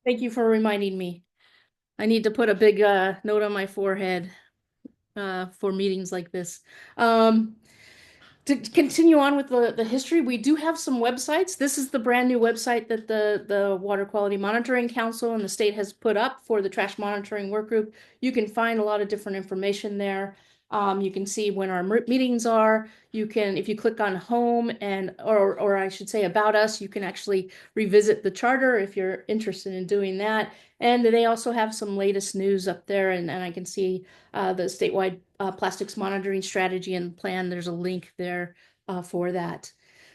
Thank you for reminding me. I need to put a big note on my forehead for meetings like this. Um, to continue on with the history, we do have some websites. This is the brand new website that the Water Quality Monitoring Council and the state has put up for the trash monitoring work group. You can find a lot of different information there. You can see when our meetings are. You can, if you click on home and, or I should say about us, you can actually revisit the charter if you're interested in doing that. And they also have some latest news up there, and I can see the statewide plastics monitoring strategy and plan. There's a link there for that.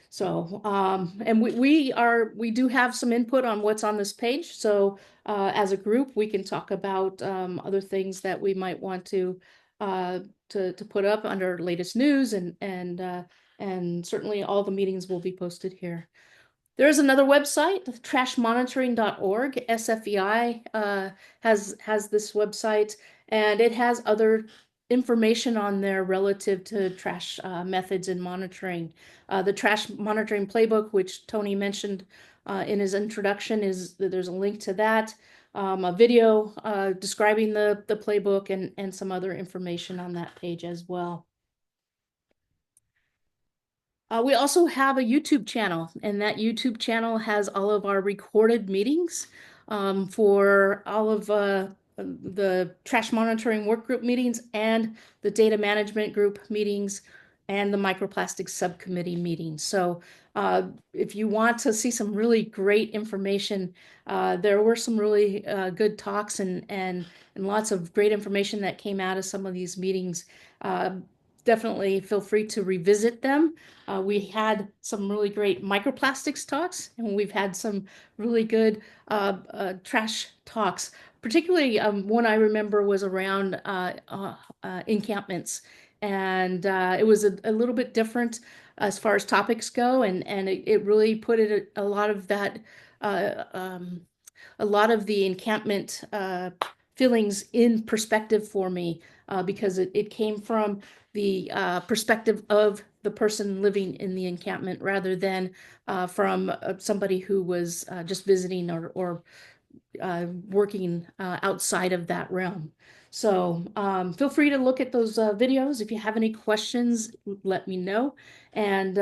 So, and we do have some input on what's on this page. So, as a group, we can talk about other things that we might want uh, to put up under latest news, and certainly all the meetings will be posted here. There is another website, trashmonitoring.org. SFEI has this website, and it has other information on there relative to trash methods and monitoring. The trash monitoring playbook, which Tony mentioned in his introduction, is there's a link to that, a video describing the playbook, and some other information on that page as well. We also have a YouTube channel, and that YouTube channel has all of our recorded meetings for all of the trash monitoring work group meetings and the data management group meetings and the microplastics subcommittee meetings. So if you want to see some really great information, there were some really good talks and lots of great information that came out of some of these meetings. Uh, Definitely feel free to revisit them. We had some really great microplastics talks, and we've had some really good trash talks. Particularly, one I remember was around encampments, and it was a little bit different as far as topics go, and it really put a lot of that, uh, um, a lot of the encampment feelings in perspective for me, because it came from the perspective of the person living in the encampment rather than from somebody who was just visiting or working outside of that realm. So feel free to look at those videos. If you have any questions, let me know. And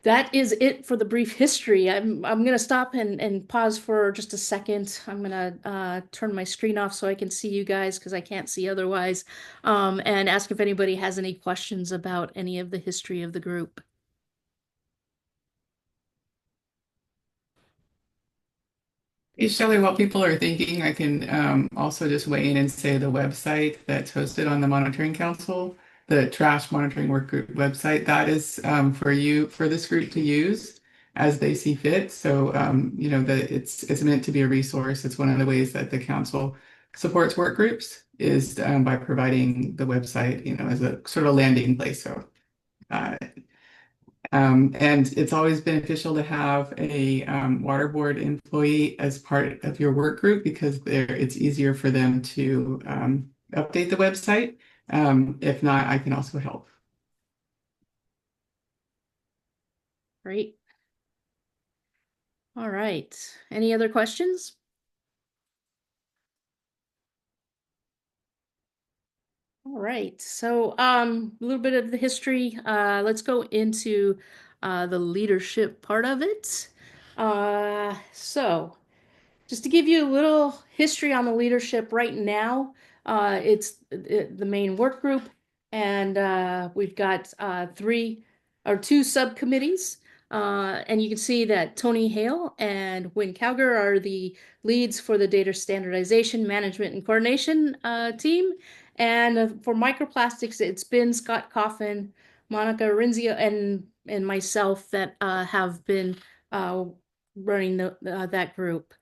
that is it for the brief history. I'm gonna stop and pause for just a second. I'm gonna turn my screen off so I can see you guys because I can't see otherwise, and ask if anybody has any questions about any of the history of the group. Hey, Shelley, while people are thinking, I can also just weigh in and say the website that's hosted on the Monitoring Council, the Trash Monitoring Work Group website, that is for this group to use as they see fit. So, it's meant to be a resource. It's one of the ways that the council supports work groups is by providing the website, as a sort of landing place. So, uh, and it's always beneficial to have a water board employee as part of your work group because it's easier for them to update the website. If not, I can also help. Great. All right. Any other questions? All right, so a little bit of the history. Let's go into the leadership part of it. So, just to give you a little history on the leadership right now, it's the main work group, and we've got three or two subcommittees. And you can see that Tony Hale and Wynn Cowger are the leads for the data standardization, management, and coordination team. And for microplastics, it's been Scott Coffin, Monica Renzio, and myself that have been uh, running that group.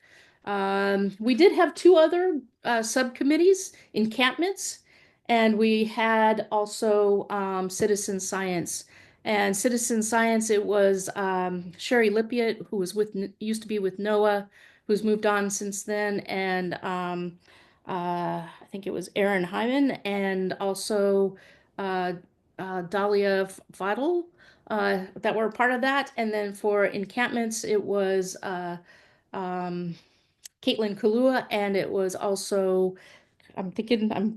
We did have two other subcommittees, encampments, and we had also citizen science. And citizen science, it was Sherry Lippiett, who was used to be with NOAA, who's moved on since then, and I think it was Aaron Hyman, and also uh, Dahlia Vidal that were part of that. And then for encampments, it was um, Caitlin Kalua, and it was also I'm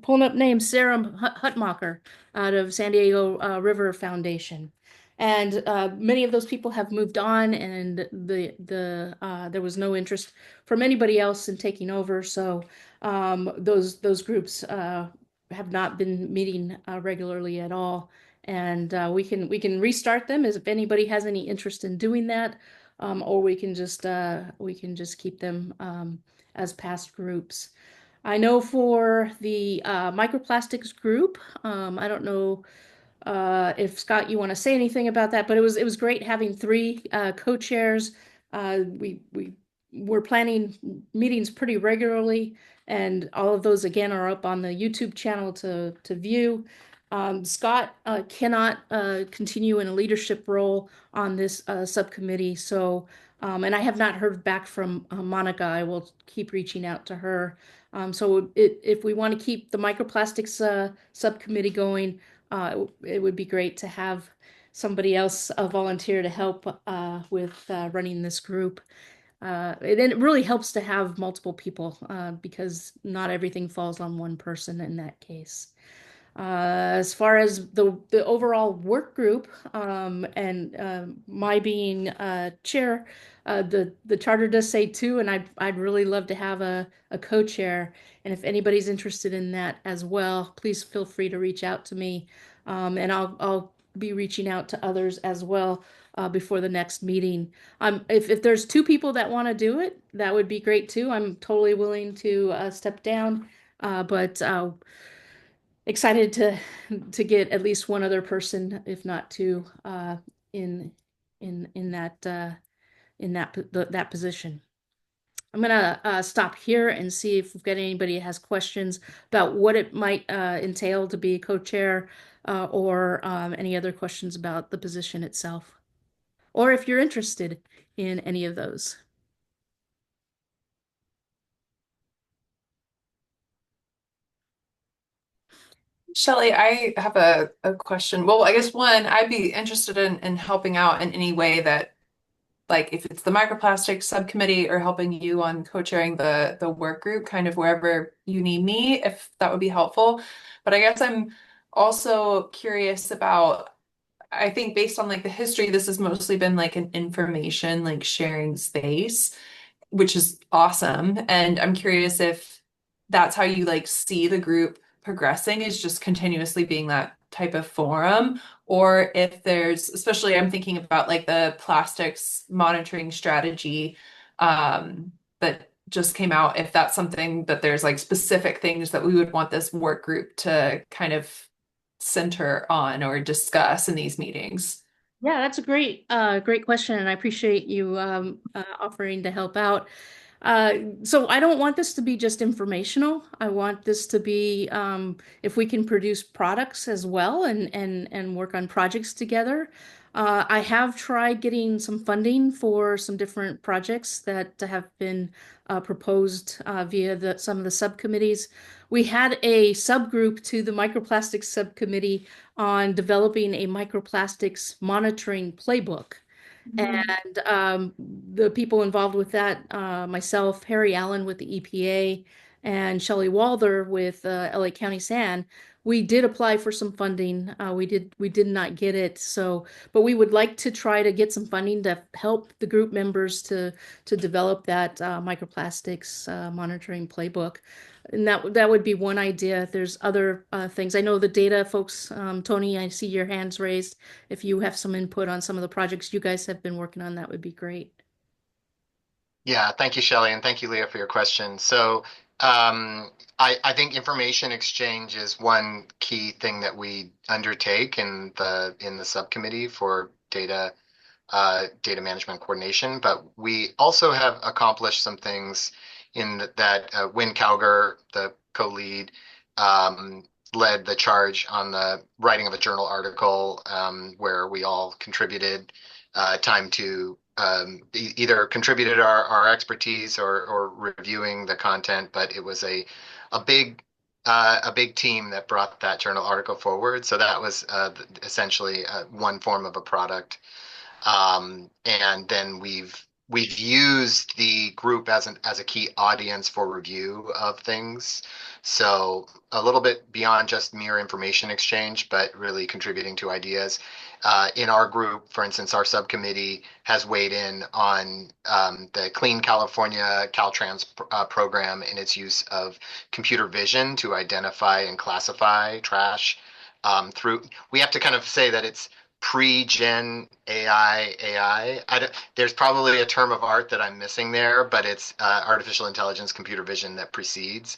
pulling up names, Sarah Hutmacher out of San Diego River Foundation. And many of those people have moved on, and there was no interest from anybody else in taking over. So those groups have not been meeting regularly at all. And we can restart them as if anybody has any interest in doing that, or we can just keep them as past groups. I know for the microplastics group, I don't know if Scott, you want to say anything about that, but it was great having three co-chairs. We were planning meetings pretty regularly, and all of those again are up on the YouTube channel to view. Scott cannot continue in a leadership role on this subcommittee, so and I have not heard back from Monica. I will keep reaching out to her. So if we want to keep the microplastics subcommittee going, it would be great to have somebody else volunteer to help with running this group. And it really helps to have multiple people because not everything falls on one person in that case. As far as the overall work group and my being chair, the charter does say two, and I'd really love to have a co-chair. And if anybody's interested in that as well, please feel free to reach out to me, and I'll be reaching out to others as well before the next meeting. If there's two people that want to do it, that would be great too. I'm totally willing to step down, but excited to get at least one other person, if not two, in in that position. I'm gonna stop here and see if we've got anybody that has questions about what it might entail to be a co-chair, or any other questions about the position itself, or if you're interested in any of those. Shelly, I have a question. Well, I guess one, I'd be interested in helping out in any way that, like, if it's the microplastics subcommittee or helping you on co-chairing the work group, kind of wherever you need me, if that would be helpful. But I guess I'm also curious about, I think based on like the history, this has mostly been like an information like sharing space, which is awesome. And I'm curious if that's how you like see the group progressing, is just continuously being that type of forum, or if there's, especially I'm thinking about like the plastics monitoring strategy that just came out, if that's something that there's like specific things that we would want this work group to kind of center on or discuss in these meetings. Yeah, that's a great question, and I appreciate you offering to help out. So I don't want this to be just informational. I want this to be, if we can produce products as well and work on projects together. I have tried getting some funding for some different projects that have been proposed via some of the subcommittees. We had a subgroup to the microplastics subcommittee on developing a microplastics monitoring playbook. Mhm. And the people involved with that, myself, Harry Allen with the EPA, and Shelley Walther with LA County SAN, we did apply for some funding. We did not get it. So, but we would like to try to get some funding to help the group members to develop that microplastics monitoring playbook. And that would be one idea. There's other things. I know the data folks, Tony, I see your hands raised. If you have some input on some of the projects you guys have been working on, that would be great. Yeah, thank you, Shelley, and thank you, Leah, for your question. So I think information exchange is one key thing that we undertake in the subcommittee for data management coordination. But we also have accomplished some things in that Wynn Cowger, the co-lead, led the charge on the writing of a journal article where we all contributed time to either contributed our expertise or reviewing the content, but it was a big team that brought that journal article forward. So that was essentially one form of a product. And then we've we've used the group as a key audience for review of things. So a little bit beyond just mere information exchange, but really contributing to ideas. In our group, for instance, our subcommittee has weighed in on the Clean California Caltrans program and its use of computer vision to identify and classify trash. Through we have to kind of say that it's pre-gen AI. There's probably a term of art that I'm missing there, but it's artificial intelligence, computer vision that precedes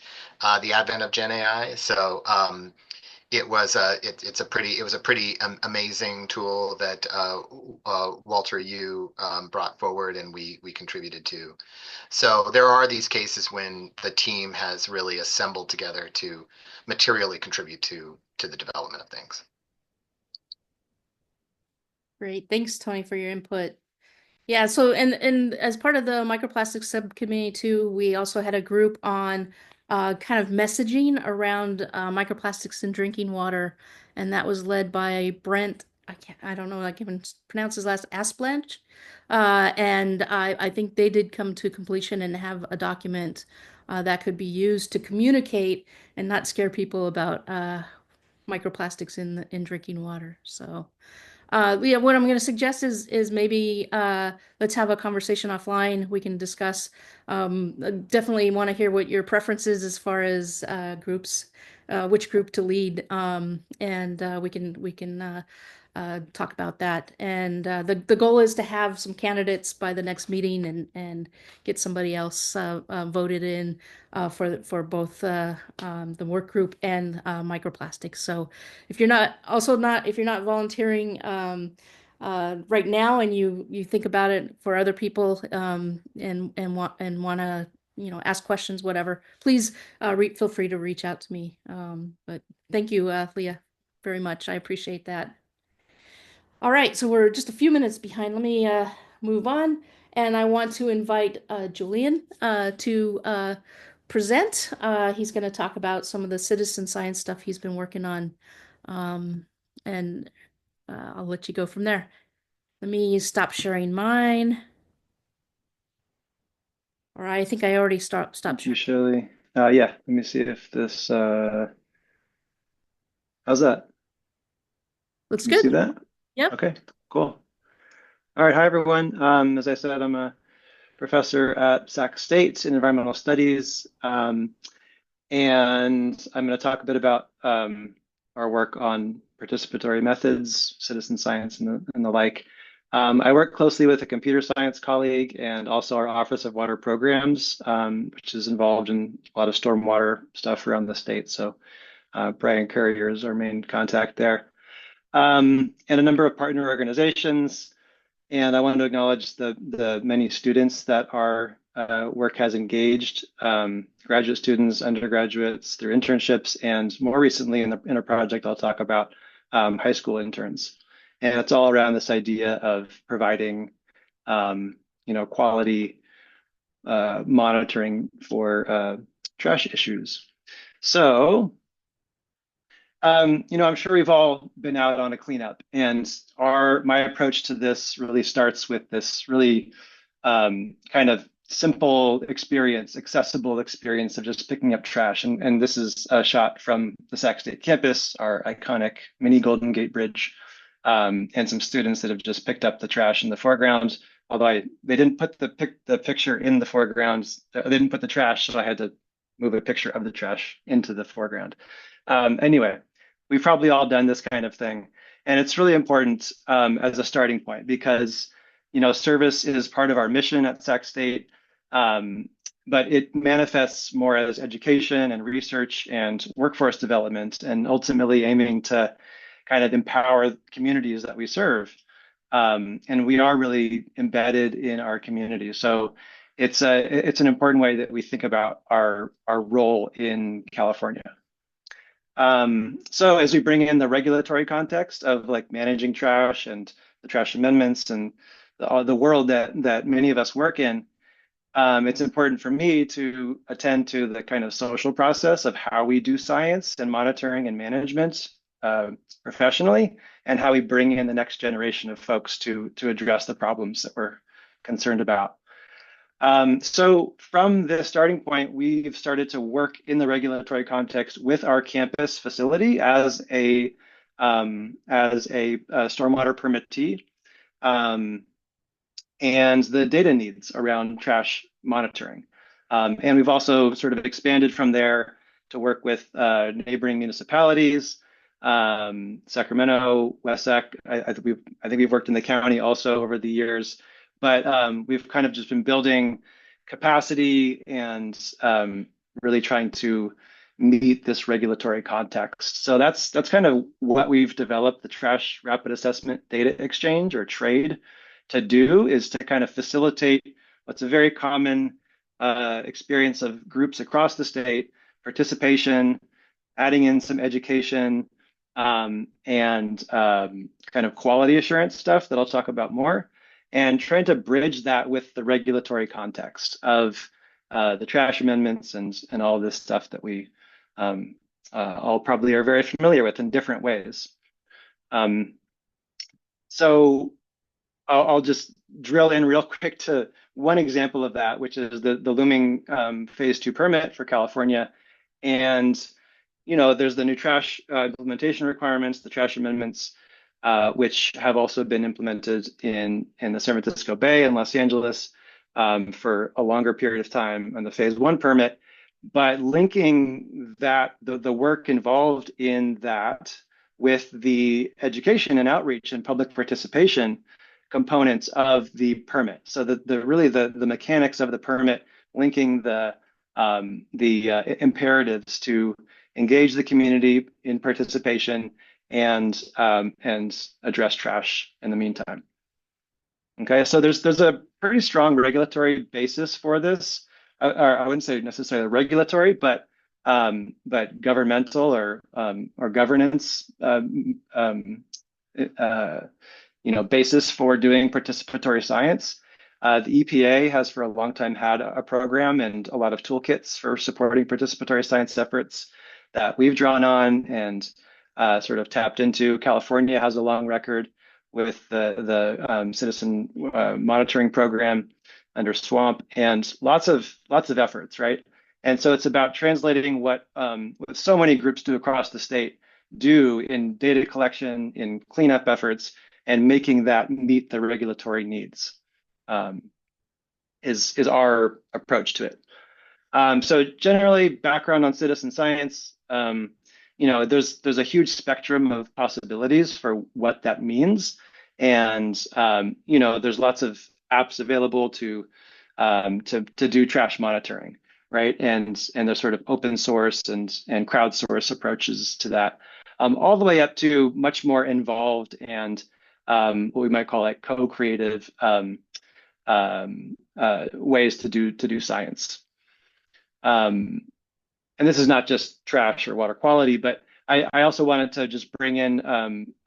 the advent of Gen AI. So it was a pretty amazing tool that Walter Yu brought forward and we contributed to. So there are these cases when the team has really assembled together to materially contribute to the development of things. Great. Thanks, Tony, for your input. Yeah, so and as part of the microplastics subcommittee too, we also had a group on kind of messaging around microplastics in drinking water, and that was led by Brent. I don't know, I can even pronounce his last Asplanch. And I think they did come to completion and have a document that could be used to communicate and not scare people about microplastics in drinking water. So. Yeah, what I'm going to suggest is maybe let's have a conversation offline. We can discuss. Definitely want to hear what your preferences as far as groups, which group to lead, and we can talk about that. And the goal is to have some candidates by the next meeting and get somebody else voted in for both the work group and microplastics. So if you're not volunteering right now and you think about it for other people and want to ask questions, whatever, please feel free to reach out to me. But thank you, Leah, very much. I appreciate that. All right, so we're just a few minutes behind. Let me move on, and I want to invite Julian to present. He's going to talk about some of the citizen science stuff he's been working on, and I'll let you go from there. Let me stop sharing mine. Or I think I already stopped Thank you, sharing. Shirley. Yeah, let me see if this, how's that? Looks Can you see good. that? Yep. Okay, cool. All right, hi everyone. As I said, I'm a professor at Sac State in environmental studies, and I'm going to talk a bit about our work on participatory methods, citizen science, and the like. I work closely with a computer science colleague and also our Office of Water Programs, which is involved in a lot of stormwater stuff around the state. So Brian Currier is our main contact there. And a number of partner organizations. And I want to acknowledge the many students that our work has engaged, graduate students, undergraduates, through internships, and more recently in a project I'll talk about, high school interns. And it's all around this idea of providing, quality monitoring for trash issues. So, I'm sure we've all been out on a cleanup, and my approach to this really starts with this really kind of simple experience, accessible experience of just picking up trash. And this is a shot from the Sac State campus, our iconic mini Golden Gate Bridge, and some students that have just picked up the trash in the foreground. Although they didn't put the picture in the foreground, they didn't put the trash, so I had to move a picture of the trash into the foreground. Anyway, we've probably all done this kind of thing. And it's really important as a starting point because, service is part of our mission at Sac State, but it manifests more as education and research and workforce development and ultimately aiming to kind of empower communities that we serve. And we are really embedded in our community. So it's an important way that we think about our role in California. So as we bring in the regulatory context of like managing trash and the trash amendments and the world that many of us work in, it's important for me to attend to the kind of social process of how we do science and monitoring and management professionally, and how we bring in the next generation of folks to address the problems that we're concerned about. So from the starting point, we've started to work in the regulatory context with our campus facility as a stormwater permittee. And the data needs around trash monitoring. And we've also sort of expanded from there to work with neighboring municipalities, Sacramento, Wessex. I think we've worked in the county also over the years, but we've kind of just been building capacity and really trying to meet this regulatory context. So that's kind of what we've developed the Trash Rapid Assessment Data Exchange, or TRADE, to do, is to kind of facilitate what's a very common experience of groups across the state, participation, adding in some education, and kind of quality assurance stuff that I'll talk about more, and trying to bridge that with the regulatory context of the trash amendments and all this stuff that we all probably are very familiar with in different ways. So I'll just drill in real quick to one example of that, which is the looming phase 2 permit for California. And, there's the new trash implementation requirements, the trash amendments, which have also been implemented in the San Francisco Bay and Los Angeles for a longer period of time on the phase 1 permit. But linking that, the work involved in that with the education and outreach and public participation components of the permit. So the mechanics of the permit, linking the imperatives to engage the community in participation and address trash in the meantime. Okay, so there's a pretty strong regulatory basis for this. Or I wouldn't say necessarily regulatory, but governmental or governance basis for doing participatory science. The EPA has for a long time had a program and a lot of toolkits for supporting participatory science efforts that we've drawn on and sort of tapped into. California has a long record with the citizen monitoring program under SWAMP, and lots of efforts, right? And so it's about translating what so many groups do across the state do in data collection, in cleanup efforts, and making that meet the regulatory needs is our approach to it. So generally, background on citizen science, there's a huge spectrum of possibilities for what that means. And, there's lots of apps available to do trash monitoring, right? And there's sort of open source and crowdsource approaches to that, all the way up to much more involved and what we might call like co-creative ways to do science. And this is not just trash or water quality, but I also wanted to just bring in,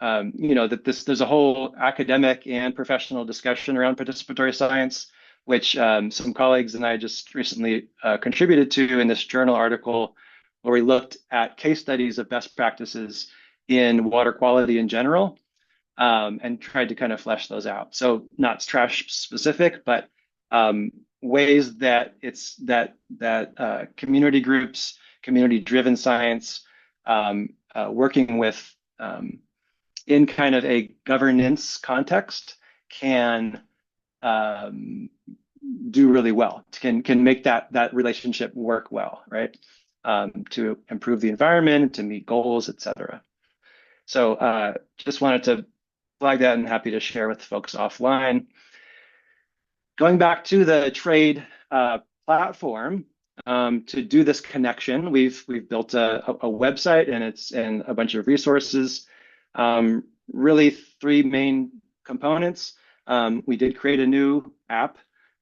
that there's a whole academic and professional discussion around participatory science, which some colleagues and I just recently contributed to in this journal article, where we looked at case studies of best practices in water quality in general, and tried to kind of flesh those out. So not trash specific, but ways that community groups, community-driven science, working with in kind of a governance context can do really well, can make that relationship work well, right? To improve the environment, to meet goals, et cetera. So just wanted to flag that, and happy to share with folks offline. Going back to the trade platform, to do this connection, we've built a website and a bunch of resources. Really three main components. We did create a new app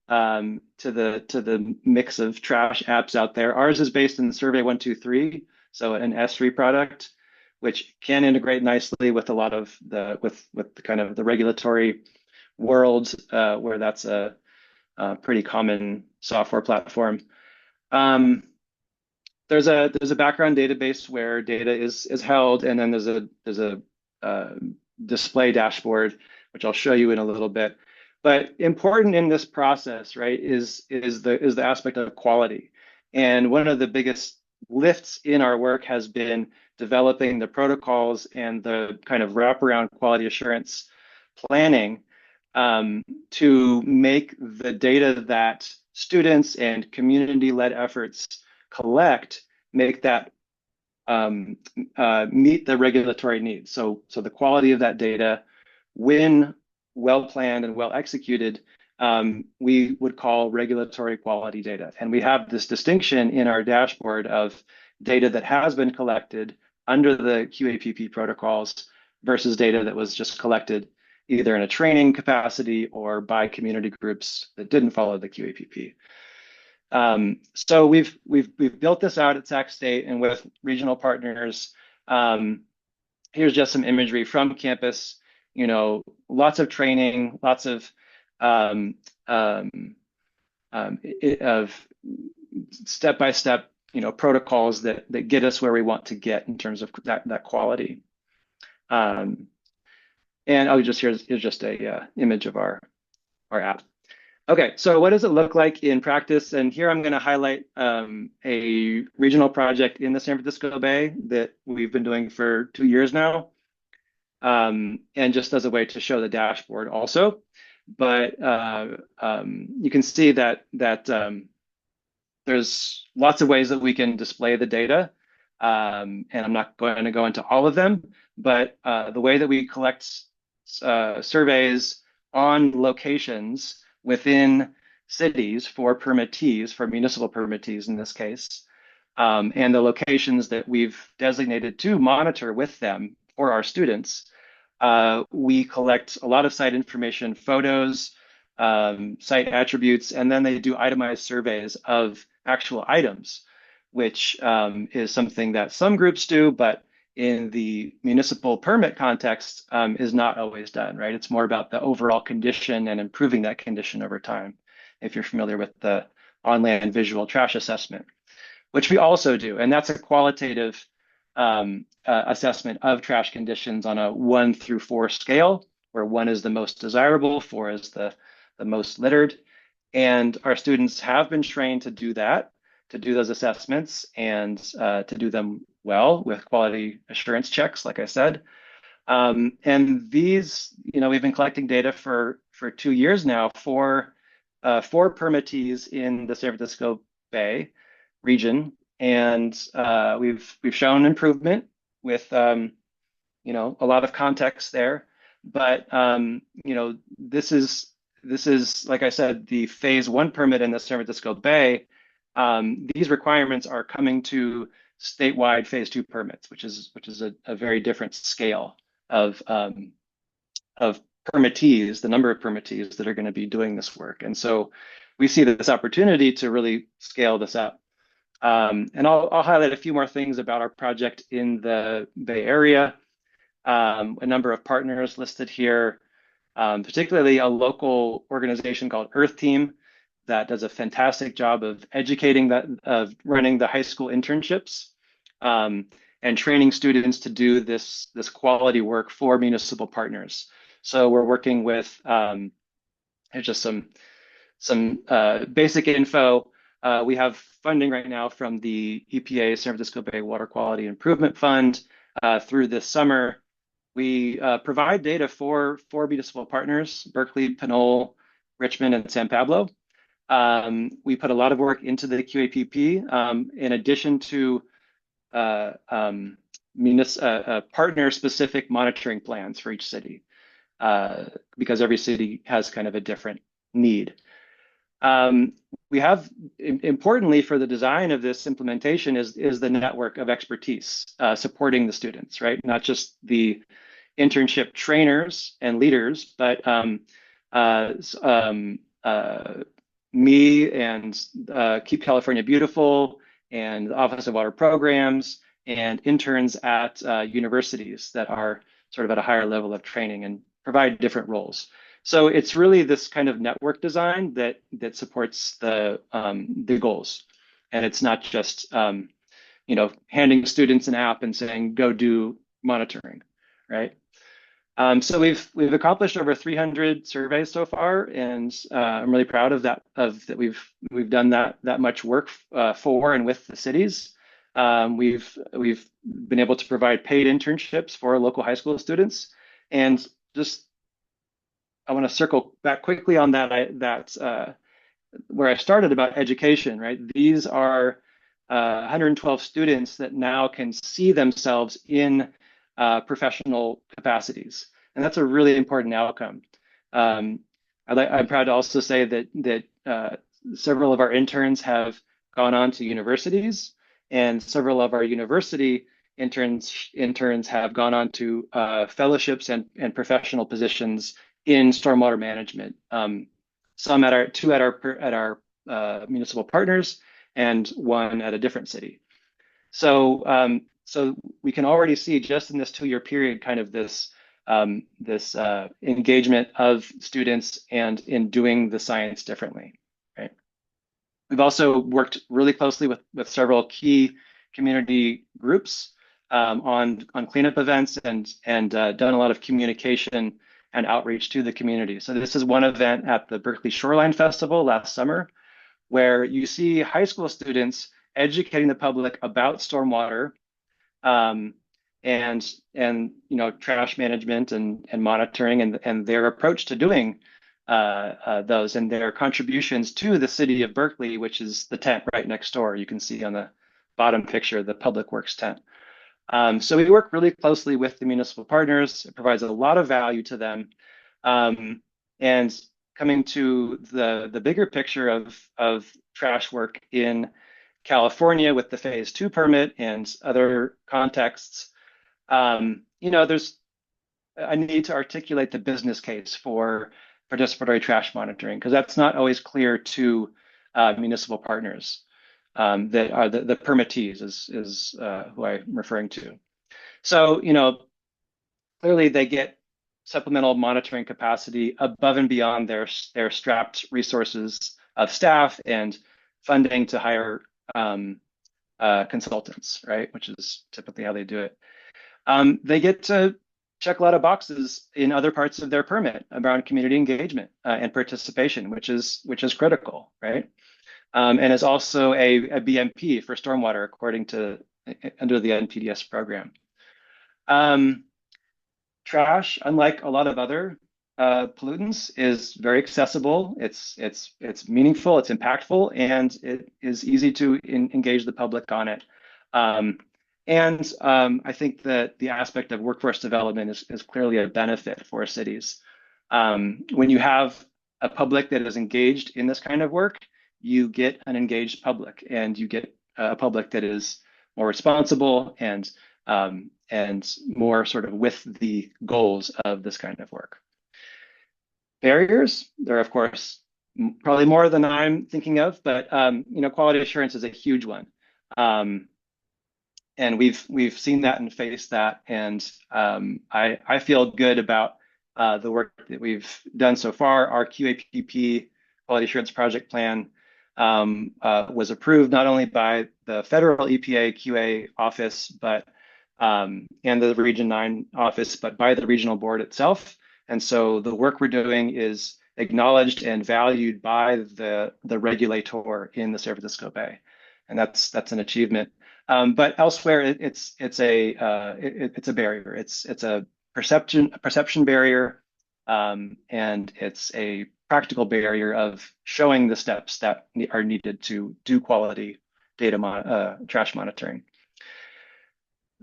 to the mix of trash apps out there. Ours is based in the Survey 123, so an S3 product, which can integrate nicely with a lot of the kind of the regulatory world, where that's a pretty common software platform. There's a background database where data is held, and then there's a display dashboard, which I'll show you in a little bit, But important in this process, right, is the aspect of quality. And one of the biggest lifts in our work has been developing the protocols and the kind of wraparound quality assurance planning to make the data that students and community-led efforts collect, make that meet the regulatory needs. So the quality of that data, when well planned and well executed, we would call regulatory quality data. And we have this distinction in our dashboard of data that has been collected under the QAPP protocols versus data that was just collected either in a training capacity or by community groups that didn't follow the QAPP. So we've built this out at Sac State and with regional partners. Here's just some imagery from campus. You know, lots of training, lots of step-by-step, protocols that get us where we want to get in terms of that quality. And here's just a image of our app. Okay, so what does it look like in practice? And here I'm going to highlight a regional project in the San Francisco Bay that we've been doing for 2 years now, and just as a way to show the dashboard also. But you can see that there's lots of ways that we can display the data, and I'm not going to go into all of them, but the way that we collect surveys on locations within cities for permittees, for municipal permittees in this case, and the locations that we've designated to monitor with them for our students. We collect a lot of site information, photos, site attributes, and then they do itemized surveys of actual items, which is something that some groups do, but in the municipal permit context is not always done, right? It's more about the overall condition and improving that condition over time, if you're familiar with the on-land visual trash assessment, which we also do. And that's a qualitative assessment of trash conditions on a 1 through 4 scale, where 1 is the most desirable, 4 is the most littered. And our students have been trained to do that, to do those assessments and to do them well with quality assurance checks, like I said. And these, we've been collecting data for 2 years now for 4 permittees in the San Francisco Bay region. And we've shown improvement with, a lot of context there. But, this is, like I said, the phase 1 permit in the San Francisco Bay. These requirements are coming to statewide phase 2 permits, which is a very different scale of permittees, the number of permittees that are going to be doing this work. And so we see this opportunity to really scale this up. And I'll highlight a few more things about our project in the Bay Area. A number of partners listed here, particularly a local organization called Earth Team that does a fantastic job of educating of running the high school internships and training students to do this quality work for municipal partners. So we're working with, here's just some basic info. We have funding right now from the EPA San Francisco Bay Water Quality Improvement Fund through this summer. We provide data for municipal partners, Berkeley, Pinole, Richmond, and San Pablo. We put a lot of work into the QAPP in addition to partner-specific monitoring plans for each city, because every city has kind of a different need. We have, importantly for the design of this implementation is the network of expertise supporting the students, right? Not just the internship trainers and leaders, but me and Keep California Beautiful and the Office of Water Programs and interns at universities that are sort of at a higher level of training and provide different roles. So it's really this kind of network design that supports the goals, and it's not just handing students an app and saying go do monitoring, right? So we've accomplished over 300 surveys so far, and I'm really proud of that we've done that much work for and with the cities. We've been able to provide paid internships for local high school students, and just I want to circle back quickly on that where I started about education, right? These are 112 students that now can see themselves in professional capacities, and that's a really important outcome. Um, I'm proud to also say that several of our interns have gone on to universities, and several of our university interns have gone on to fellowships and professional positions in stormwater management. Some at our municipal partners, and one at a different city. So we can already see just in this 2-year period, kind of this engagement of students and in doing the science differently. Right. We've also worked really closely with several key community groups on cleanup events and done a lot of communication and outreach to the community. So this is one event at the Berkeley Shoreline Festival last summer, where you see high school students educating the public about stormwater um, and trash management and monitoring and their approach to doing those and their contributions to the city of Berkeley, which is the tent right next door. You can see on the bottom picture the Public Works tent. So we work really closely with the municipal partners. It provides a lot of value to them. And coming to the bigger picture of trash work in California with the phase 2 permit and other contexts, there's I need to articulate the business case for participatory trash monitoring, because that's not always clear to municipal partners that are the permittees is who I'm referring to. So, clearly they get supplemental monitoring capacity above and beyond their strapped resources of staff and funding to hire consultants, right? Which is typically how they do it. They get to check a lot of boxes in other parts of their permit around community engagement and participation, which is critical, right? And is also a BMP for stormwater according to under the NPDES program. Trash, unlike a lot of other pollutants, is very accessible. It's meaningful, it's impactful, and it is easy to engage the public on it. I think that the aspect of workforce development is clearly a benefit for cities. When you have a public that is engaged in this kind of work, you get an engaged public, and you get a public that is more responsible and more sort of with the goals of this kind of work. Barriers, there are, of course, probably more than I'm thinking of, but quality assurance is a huge one. And we've seen that and faced that, and I feel good about the work that we've done so far. Our QAPP quality assurance project plan was approved not only by the federal EPA QA office, but and the Region 9 office, but by the regional board itself. And so the work we're doing is acknowledged and valued by the regulator in the San Francisco Bay, and that's an achievement. But elsewhere, it's a barrier. It's a perception barrier, and it's a practical barrier of showing the steps that are needed to do quality trash monitoring.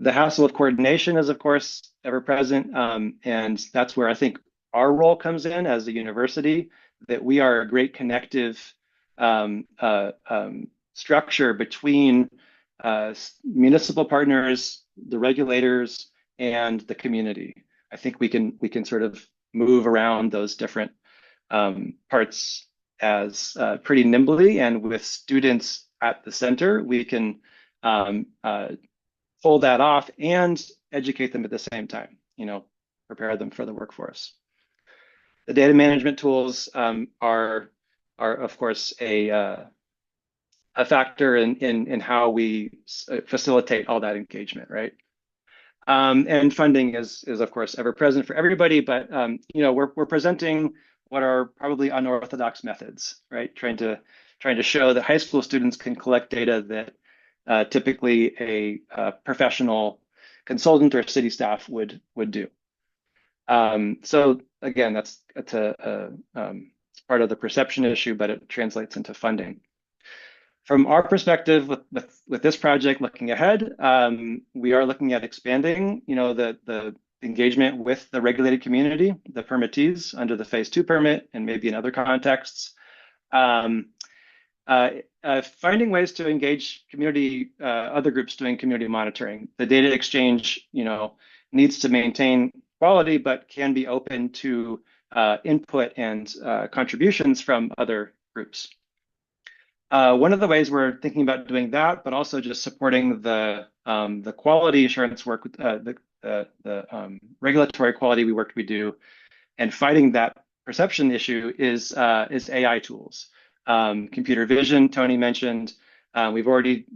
The hassle of coordination is, of course, ever present, and that's where I think our role comes in as a university, that we are a great connective structure between municipal partners, the regulators, and the community. I think we can sort of move around those different parts as pretty nimbly, and with students at the center, we can pull that off and educate them at the same time, prepare them for the workforce. The data management tools are of course a factor in how we facilitate all that engagement, right? And funding is of course ever present for everybody, but we're presenting what are probably unorthodox methods, right? Trying to show that high school students can collect data that typically a professional consultant or city staff would do. So again, that's part of the perception issue, but it translates into funding. From our perspective, with this project looking ahead, we are looking at expanding, the engagement with the regulated community, the permittees under the phase 2 permit, and maybe in other contexts. Finding ways to engage community, other groups doing community monitoring. The data exchange, needs to maintain quality, but can be open to input and contributions from other groups. One of the ways we're thinking about doing that, but also just supporting the quality assurance work, the regulatory quality we do, and fighting that perception issue is AI tools. Computer vision, Tony mentioned. We've already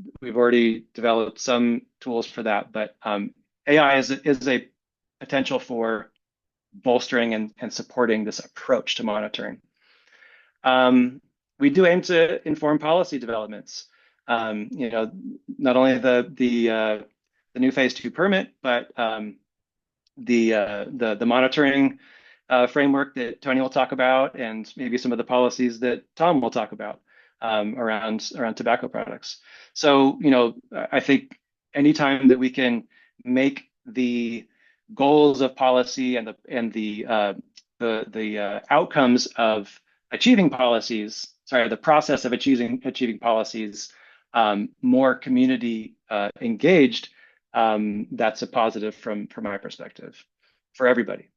developed some tools for that, but AI is a potential for bolstering and supporting this approach to monitoring. We do aim to inform policy developments. Not only the new phase 2 permit, but the monitoring framework that Tony will talk about, and maybe some of the policies that Tom will talk about around tobacco products. So, I think anytime that we can make the goals of policy and the outcomes of achieving policies, the process of achieving policies more community engaged, that's a positive from my perspective for everybody.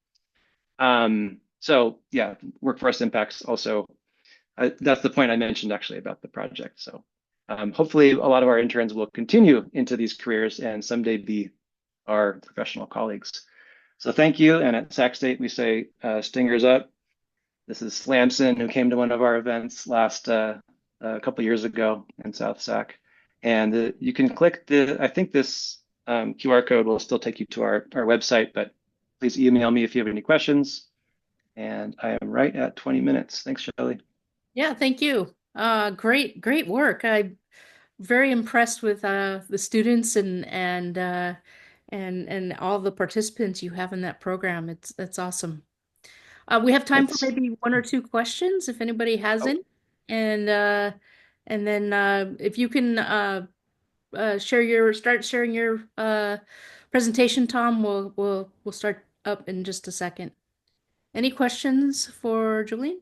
So yeah, workforce impacts also, that's the point I mentioned actually about the project. So hopefully a lot of our interns will continue into these careers and someday be our professional colleagues. So thank you. And at Sac State, we say stingers up. This is Slamson, who came to one of our events last a couple years ago in South Sac. And you can click I think this QR code will still take you to our website, but please email me if you have any questions. And I am right at 20 minutes. Thanks, Shelley. Yeah, thank you. Great work. I'm very impressed with the students and all the participants you have in that program. That's awesome. We have time for maybe one or two questions if anybody has any. And then if you can start sharing your presentation, Tom, we'll start up in just a second. Any questions for Julian?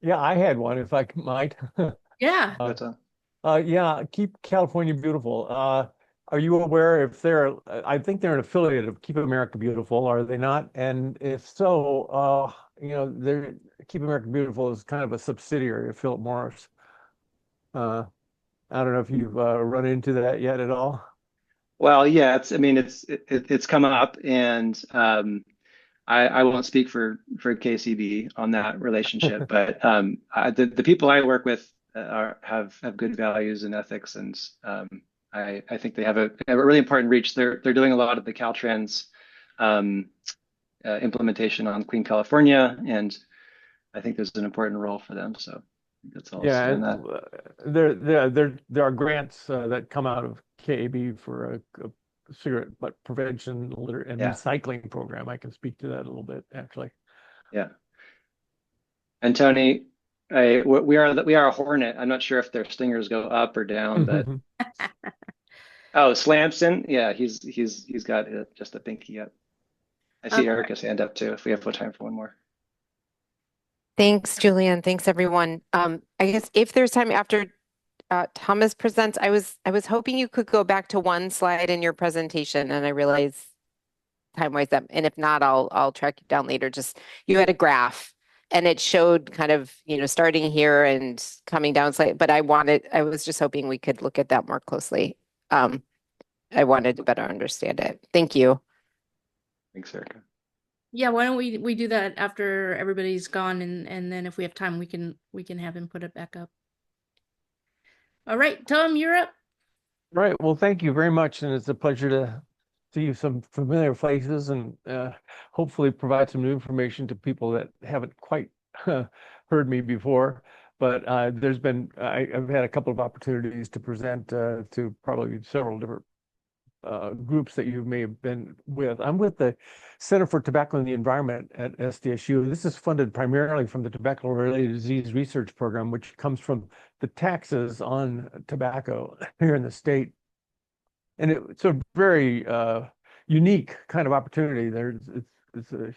Yeah, I had one, if I might. Yeah. Yeah, keep California beautiful. Are you aware if I think they're an affiliate of Keep America Beautiful, are they not? And if so, Keep America Beautiful is kind of a subsidiary of Philip Morris. I don't know if you've run into that yet at all. Well, yeah, it's come up, and I won't speak for KCB on that relationship, but the people I work with have good values and ethics, and I think they have a really important reach. They're doing a lot of the Caltrans implementation on Clean California, and I think there's an important role for them. So that's all I'll say on that. There are grants that come out of KAB for a cigarette butt prevention and recycling program. I can speak to that a little bit, actually. Yeah. And Tony, we are a hornet. I'm not sure if their stingers go up or down, but oh, Slamson, yeah, he's got just a pinky up. I see Erica's hand up too. If we have time for one more. Thanks, Julian. Thanks, everyone. I guess if there's time after Thomas presents, I was hoping you could go back to one slide in your presentation, and I realize time-wise that, and if not, I'll track you down later. Just you had a graph, and it showed kind of starting here and coming down slightly. But I was just hoping we could look at that more closely. I wanted to better understand it. Thank you. Thanks, Erica. Yeah, why don't we do that after everybody's gone, and then if we have time, we can have him put it back up. All right, Tom, you're up. Right. Well, thank you very much. And it's a pleasure to see some familiar faces and hopefully provide some new information to people that haven't quite heard me before. But I've had a couple of opportunities to present to probably several different groups that you may have been with. I'm with the Center for Tobacco and the Environment at SDSU. This is funded primarily from the Tobacco-Related Disease Research Program, which comes from the taxes on tobacco here in the state. And it's a very unique kind of opportunity. It's a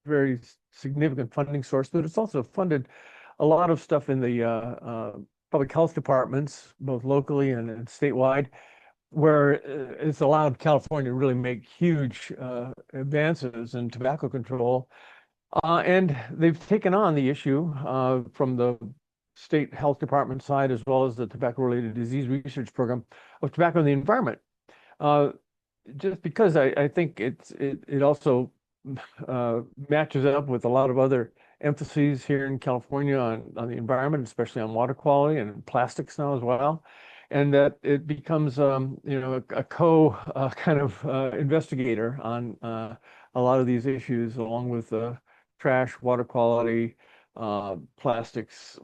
very significant funding source, but it's also funded a lot of stuff in the public health departments, both locally and statewide, where it's allowed California to really make huge advances in tobacco control. And they've taken on the issue from the state health department side, as well as the tobacco-related disease research program of tobacco and the environment. Just because I think it also matches up with a lot of other emphases here in California on the environment, especially on water quality and plastics now as well. And that it becomes, a kind of investigator on a lot of these issues, along with trash, water quality, plastics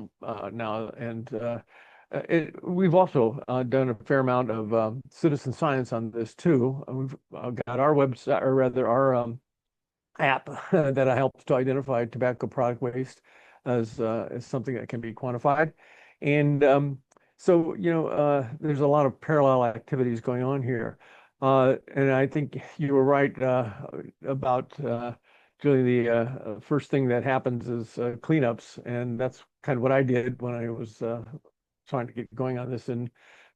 now. And we've also done a fair amount of citizen science on this too. We've got our website, or rather our app that helps to identify tobacco product waste as something that can be quantified. And there's a lot of parallel activities going on here. And I think you were right about Julie, the first thing that happens is cleanups. And that's kind of what I did when I was trying to get going on this in,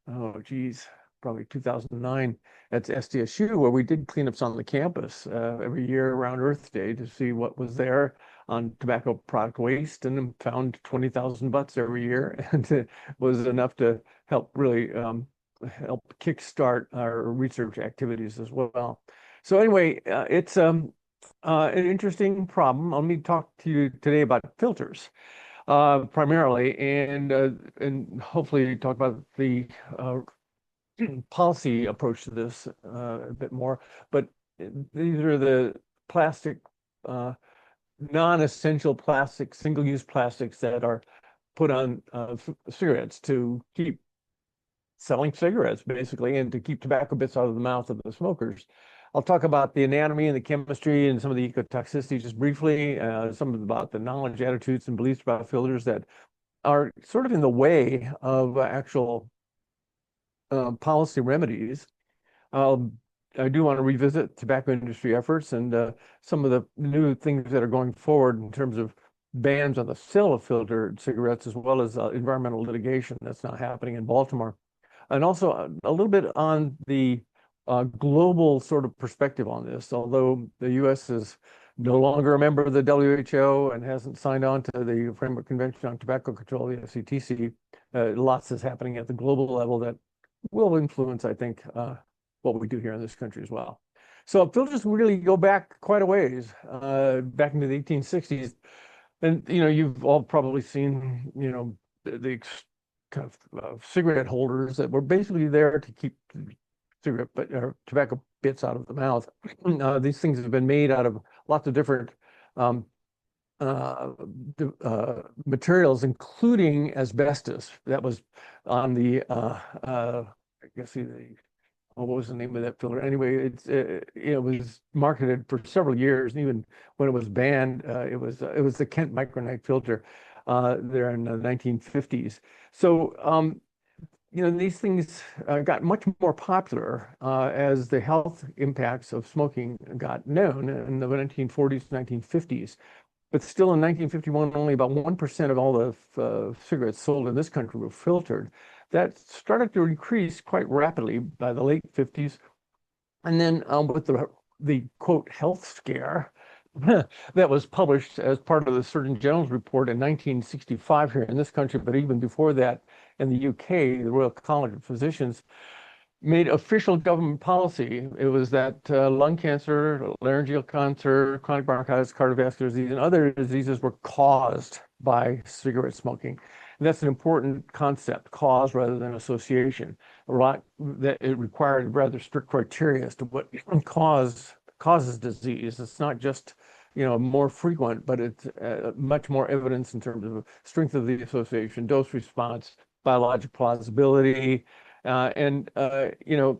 oh, geez, probably 2009 at SDSU, where we did cleanups on the campus every year around Earth Day to see what was there on tobacco product waste, and found 20,000 butts every year. And it was enough to help really help kickstart our research activities as well. So anyway, it's an interesting problem. Let me talk to you today about filters primarily, and hopefully talk about the policy approach to this a bit more. But these are the plastic, non-essential plastic, single-use plastics that are put on cigarettes to keep selling cigarettes, basically, and to keep tobacco bits out of the mouth of the smokers. I'll talk about the anatomy and the chemistry and some of the ecotoxicity just briefly, some about the knowledge, attitudes, and beliefs about filters that are sort of in the way of actual policy remedies. I do want to revisit tobacco industry efforts and some of the new things that are going forward in terms of bans on the sale of filtered cigarettes, as well as environmental litigation that's now happening in Baltimore. And also a little bit on the global sort of perspective on this. Although the U.S. is no longer a member of the WHO and hasn't signed on to the Framework Convention on Tobacco Control, the FCTC, lots is happening at the global level that will influence, I think, what we do here in this country as well. So filters really go back quite a ways, back into the 1860s. And, you've all probably seen, the kind of cigarette holders that were basically there to keep cigarette or tobacco bits out of the mouth. These things have been made out of lots of different materials, including asbestos. That was on the I guess what was the name of that filter? Anyway, it was marketed for several years, and even when it was banned, it was the Kent micronite filter there in the 1950s. So these things got much more popular as the health impacts of smoking got known in the 1940s, 1950s. But still in 1951, only about 1% of all the cigarettes sold in this country were filtered. That started to increase quite rapidly by the late 50s. And then with the quote health scare that was published as part of the Surgeon General's report in 1965 here in this country, but even before that in the UK, the Royal College of Physicians made official government policy. It was that lung cancer, laryngeal cancer, chronic bronchitis, cardiovascular disease, and other diseases were caused by cigarette smoking. That's an important concept, cause rather than association. A lot that it required rather strict criteria as to what causes disease. It's not just, more frequent, but it's much more evidence in terms of strength of the association, dose response, biologic plausibility, and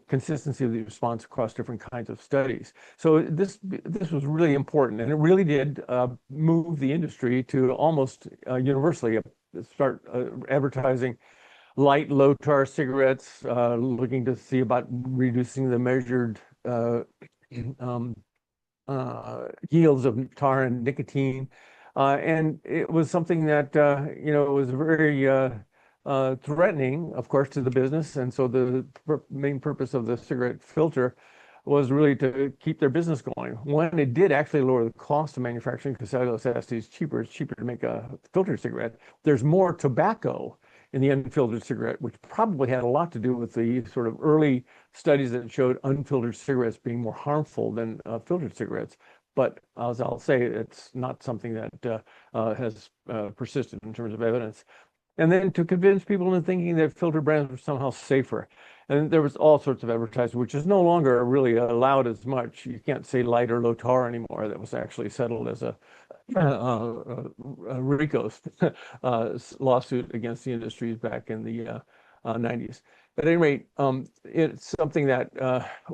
consistency of the response across different kinds of studies. So this was really important, and it really did move the industry to almost universally start advertising light, low tar cigarettes, looking to see about reducing the measured um, yields of tar and nicotine. And it was something that, was very threatening, of course, to the business. And so the main purpose of the cigarette filter was really to keep their business going. One, it did actually lower the cost of manufacturing because cellulose acetate is cheaper. It's cheaper to make a filtered cigarette. There's more tobacco in the unfiltered cigarette, which probably had a lot to do with the sort of early studies that showed unfiltered cigarettes being more harmful than filtered cigarettes. But as I'll say, it's not something that has persisted in terms of evidence. And then to convince people into thinking that filtered brands were somehow safer. And there was all sorts of advertising, which is no longer really allowed as much. You can't say light or low tar anymore. That was actually settled as a RICO's lawsuit against the industries back in the 90s. But at any rate, it's something that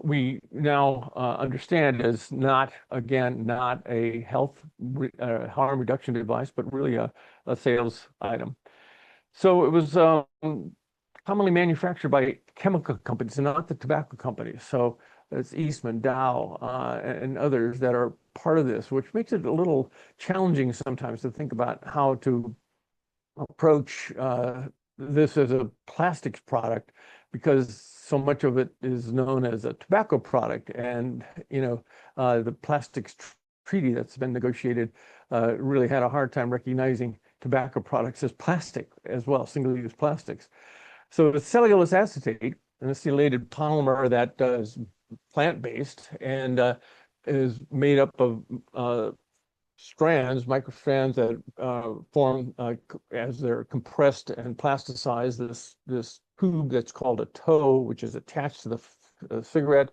we now understand is not, again, not a health harm reduction device, but really a sales item. So it was commonly manufactured by chemical companies and not the tobacco companies. So it's Eastman, Dow, and others that are part of this, which makes it a little challenging sometimes to think about how to approach this as a plastics product, because so much of it is known as a tobacco product. And, the plastics treaty that's been negotiated really had a hard time recognizing tobacco products as plastic as well, single-use plastics. So it's cellulose acetate, an acylated polymer that is plant-based and is made up of strands, microstrands that form as they're compressed and plasticized this tube that's called a tow, which is attached to the cigarette.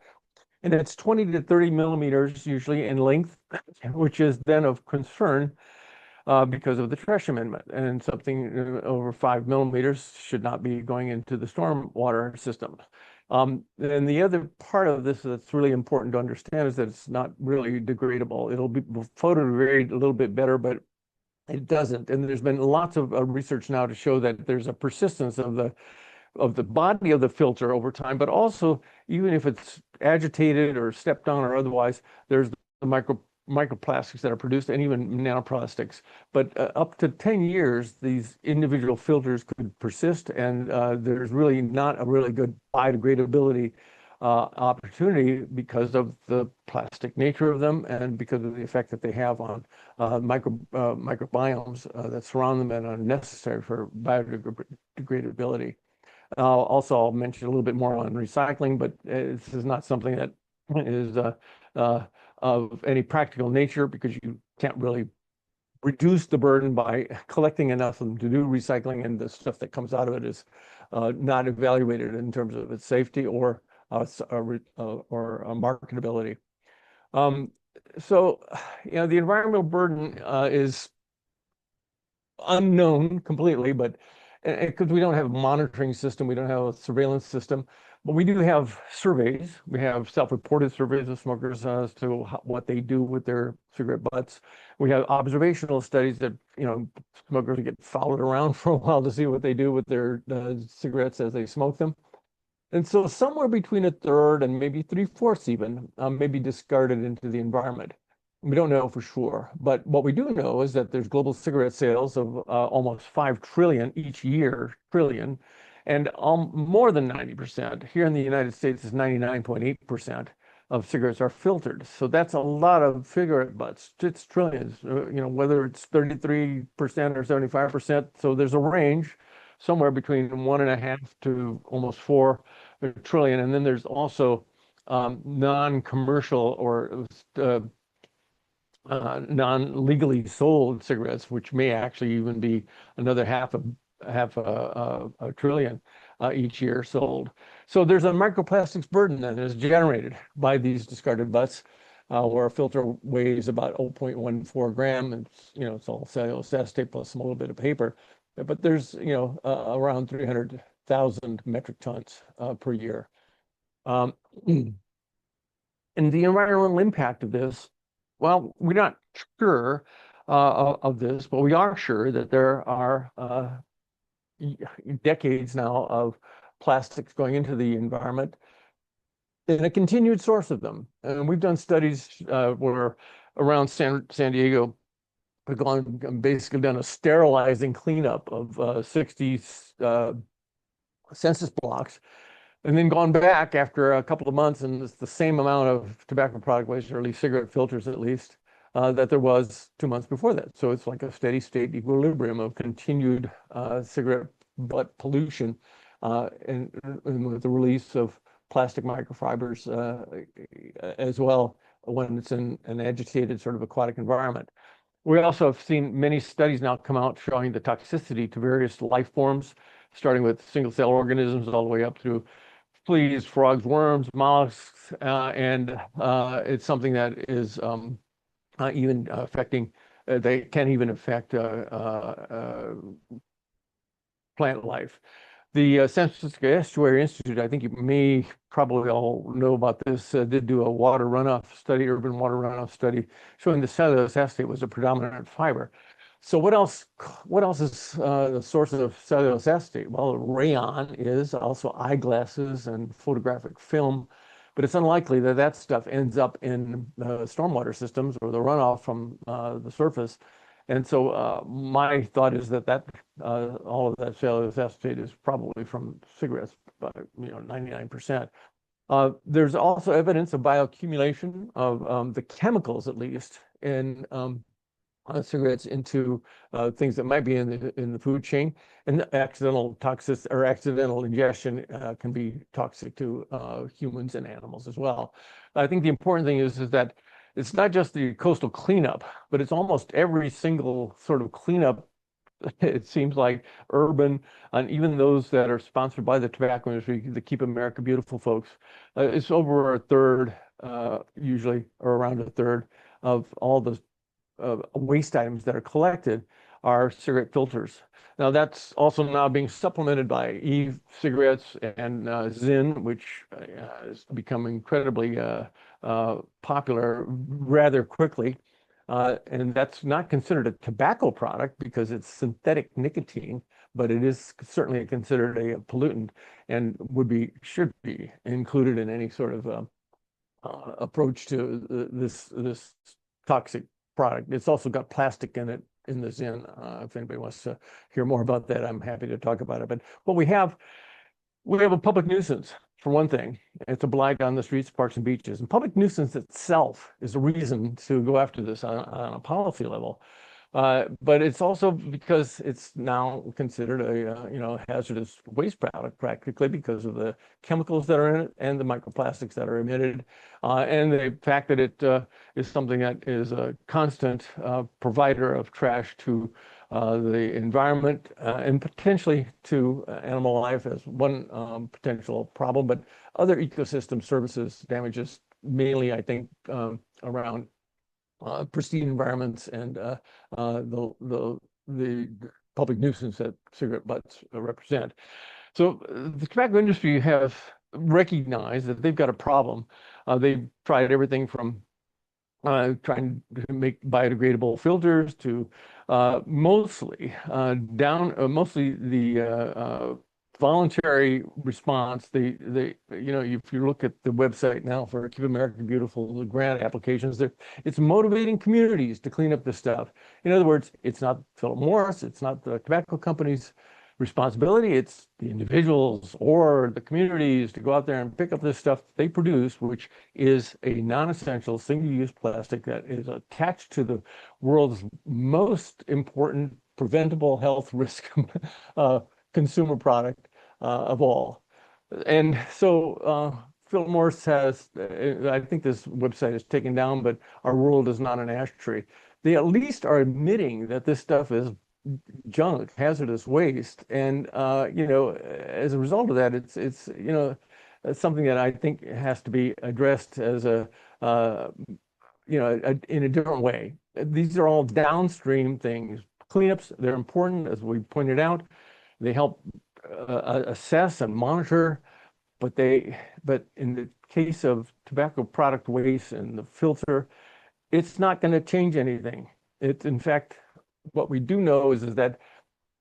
And it's 20 to 30 millimeters usually in length, which is then of concern because of the trash amendment. And something over 5 millimeters should not be going into the stormwater system. And the other part of this that's really important to understand is that it's not really degradable. It'll be photodegrade a little bit better, but it doesn't. And there's been lots of research now to show that there's a persistence of the body of the filter over time, but also even if it's agitated or stepped on or otherwise, there's the microplastics that are produced and even nanoplastics. But up to 10 years, these individual filters could persist, and there's really not a really good biodegradability opportunity because of the plastic nature of them and because of the effect that they have on microbiomes that surround them and are necessary for biodegradability. Also, I'll mention a little bit more on recycling, but this is not something that is of any practical nature because you can't really reduce the burden by collecting enough of them to do recycling, and the stuff that comes out of it is not evaluated in terms of its safety or marketability. So, the environmental burden is unknown completely, but because we don't have a monitoring system, we don't have a surveillance system, but we do have surveys. We have self-reported surveys of smokers as to what they do with their cigarette butts. We have observational studies that, smokers get followed around for a while to see what they do with their cigarettes as they smoke them. And so somewhere between a third and maybe 3/4 even may be discarded into the environment. We don't know for sure, but what we do know is that there's global cigarette sales of almost 5 trillion each year, and more than 90%. Here in the United States is 99.8% of cigarettes are filtered. So that's a lot of cigarette butts. It's trillions, whether it's 33% or 75%. So there's a range somewhere between 1.5 to almost 4 trillion. And then there's also non-commercial or non-legally sold cigarettes, which may actually even be another 500 a trillion each year sold. So there's a microplastics burden that is generated by these discarded butts, where a filter weighs about 0.14 gram, and it's all cellulose acetate plus a little bit of paper. But there's around 300,000 metric tons per year. Um, and the environmental impact of this, well, we're not sure of this, but we are sure that there are decades now of plastics going into the environment and a continued source of them. And we've done studies where around San Diego, we've basically done a sterilizing cleanup of 60 census blocks, and then gone back after a couple of months, and it's the same amount of tobacco product waste, or at least cigarette filters at least, that there was 2 months before that. So it's like a steady state equilibrium of continued cigarette butt pollution, and with the release of plastic microfibers as well when it's in an agitated sort of aquatic environment. We also have seen many studies now come out showing the toxicity to various life forms, starting with single cell organisms all the way up through fleas, frogs, worms, mollusks, and it's something that is even affecting, they can even affect plant life. The San Francisco Estuary Institute, I think you may probably all know about this, did do a water runoff study, urban water runoff study, showing the cellulose acetate was a predominant fiber. So what else is the source of cellulose acetate? Well, rayon is, also eyeglasses and photographic film, but it's unlikely that that stuff ends up in stormwater systems or the runoff from the surface. And so my thought is that all of that cellulose acetate is probably from cigarettes, 99%. There's also evidence of bioaccumulation of the chemicals, at least, in cigarettes into things that might be in the food chain, and accidental ingestion can be toxic to humans and animals as well. I think the important thing is that it's not just the coastal cleanup, but it's almost every single sort of cleanup. It seems like urban, and even those that are sponsored by the tobacco industry, the Keep America Beautiful folks, it's over a third, usually, or around a third of all the waste items that are collected are cigarette filters. Now that's also now being supplemented by e-cigarettes and Zyn, which has become incredibly popular rather quickly. And that's not considered a tobacco product because it's synthetic nicotine, but it is certainly considered a pollutant and should be included in any sort of approach to this toxic product. It's also got plastic in it in the Zyn. If anybody wants to hear more about that, I'm happy to talk about it. But what we have a public nuisance, for one thing. It's a blight on the streets, parks, and beaches. And public nuisance itself is a reason to go after this on a policy level. But it's also because it's now considered a hazardous waste product practically because of the chemicals that are in it and the microplastics that are emitted, and the fact that it is something that is a constant provider of trash to the environment and potentially to animal life as one potential problem, but other ecosystem services damages, mainly I think around pristine environments and the public nuisance that cigarette butts represent. So the tobacco industry has recognized that they've got a problem. They've tried everything from trying to make biodegradable filters to mostly the voluntary response. If you look at the website now for Keep America Beautiful, the grant applications, it's motivating communities to clean up this stuff. In other words, it's not Philip Morris, it's not the tobacco companies' responsibility, it's the individuals or the communities to go out there and pick up this stuff they produce, which is a non-essential single-use plastic that is attached to the world's most important preventable health risk consumer product of all. And so Philip Morris has, I think this website is taken down, but our world is not an ashtray. They at least are admitting that this stuff is junk, hazardous waste. And as a result of that, it's something that I think has to be addressed as in a different way. These are all downstream things. Cleanups, they're important, as we pointed out. They help assess and monitor, but in the case of tobacco product waste and the filter, it's not going to change anything. In fact, what we do know is that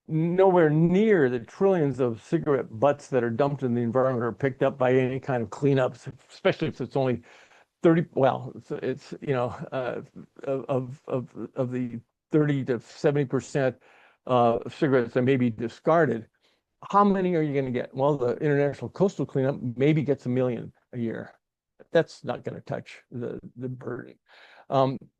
nowhere near the trillions of cigarette butts that are dumped in the environment are picked up by any kind of cleanups, especially if it's only 30, well, it's of the 30 to 70% cigarettes that may be discarded. How many are you going to get? Well, the International Coastal Cleanup maybe gets 1 million a year. That's not going to touch the burden.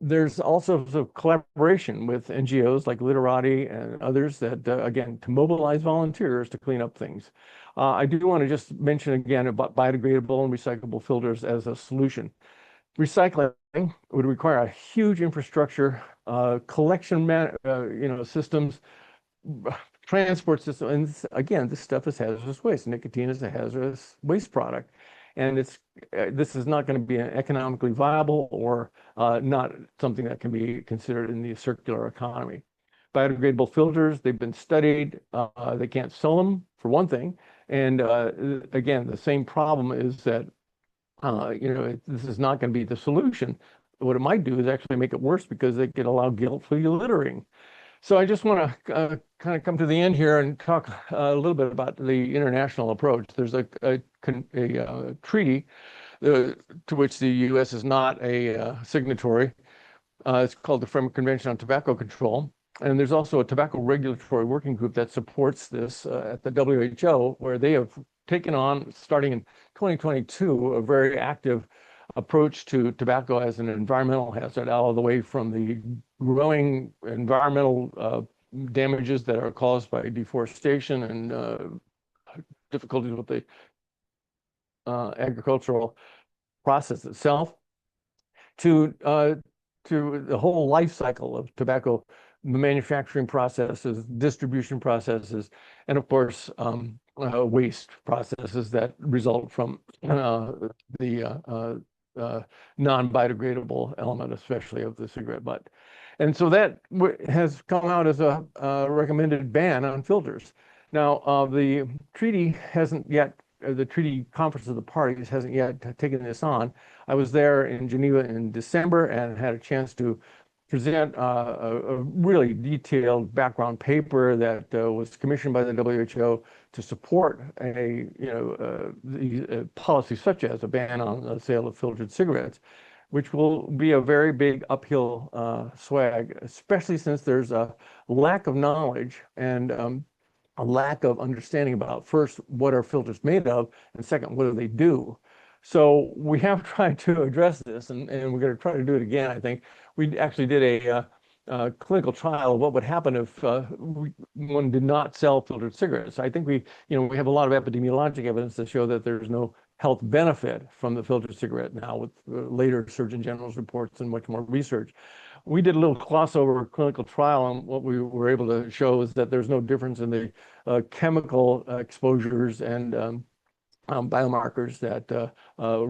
There's also some collaboration with NGOs like Literati and others that, again, to mobilize volunteers to clean up things. I do want to just mention again about biodegradable and recyclable filters as a solution. Recycling would require a huge infrastructure, collection, systems, transport system. And again, this stuff is hazardous waste. Nicotine is a hazardous waste product. And this is not going to be economically viable or not something that can be considered in the circular economy. Biodegradable filters, they've been studied. They can't sell them, for one thing. And again, the same problem is that this is not going to be the solution. What it might do is actually make it worse because they could allow guilt-free littering. So I just want to kind of come to the end here and talk a little bit about the international approach. There's a treaty to which the U.S. is not a signatory. It's called the Framework Convention on Tobacco Control. And there's also a tobacco regulatory working group that supports this at the WHO, where they have taken on, starting in 2022, a very active approach to tobacco as an environmental hazard, all the way from the growing environmental damages that are caused by deforestation and difficulties with the agricultural process itself, to the whole life cycle of tobacco manufacturing processes, distribution processes, and of course, waste processes that result from the non-biodegradable element, especially of the cigarette butt. And so that has come out as a recommended ban on filters. Now, the treaty hasn't yet, the Treaty Conference of the Parties hasn't yet taken this on. I was there in Geneva in December and had a chance to present a really detailed background paper that was commissioned by the WHO to support a policy such as a ban on the sale of filtered cigarettes, which will be a very big uphill swag, especially since there's a lack of knowledge and a lack of understanding about, first, what are filters made of, and second, what do they do? So we have tried to address this, and we're going to try to do it again, I think. We actually did a clinical trial of what would happen if one did not sell filtered cigarettes. I think we have a lot of epidemiologic evidence to show that there's no health benefit from the filtered cigarette now, with later Surgeon General's reports and much more research. We did a little crossover clinical trial, and what we were able to show is that there's no difference in the chemical exposures and biomarkers that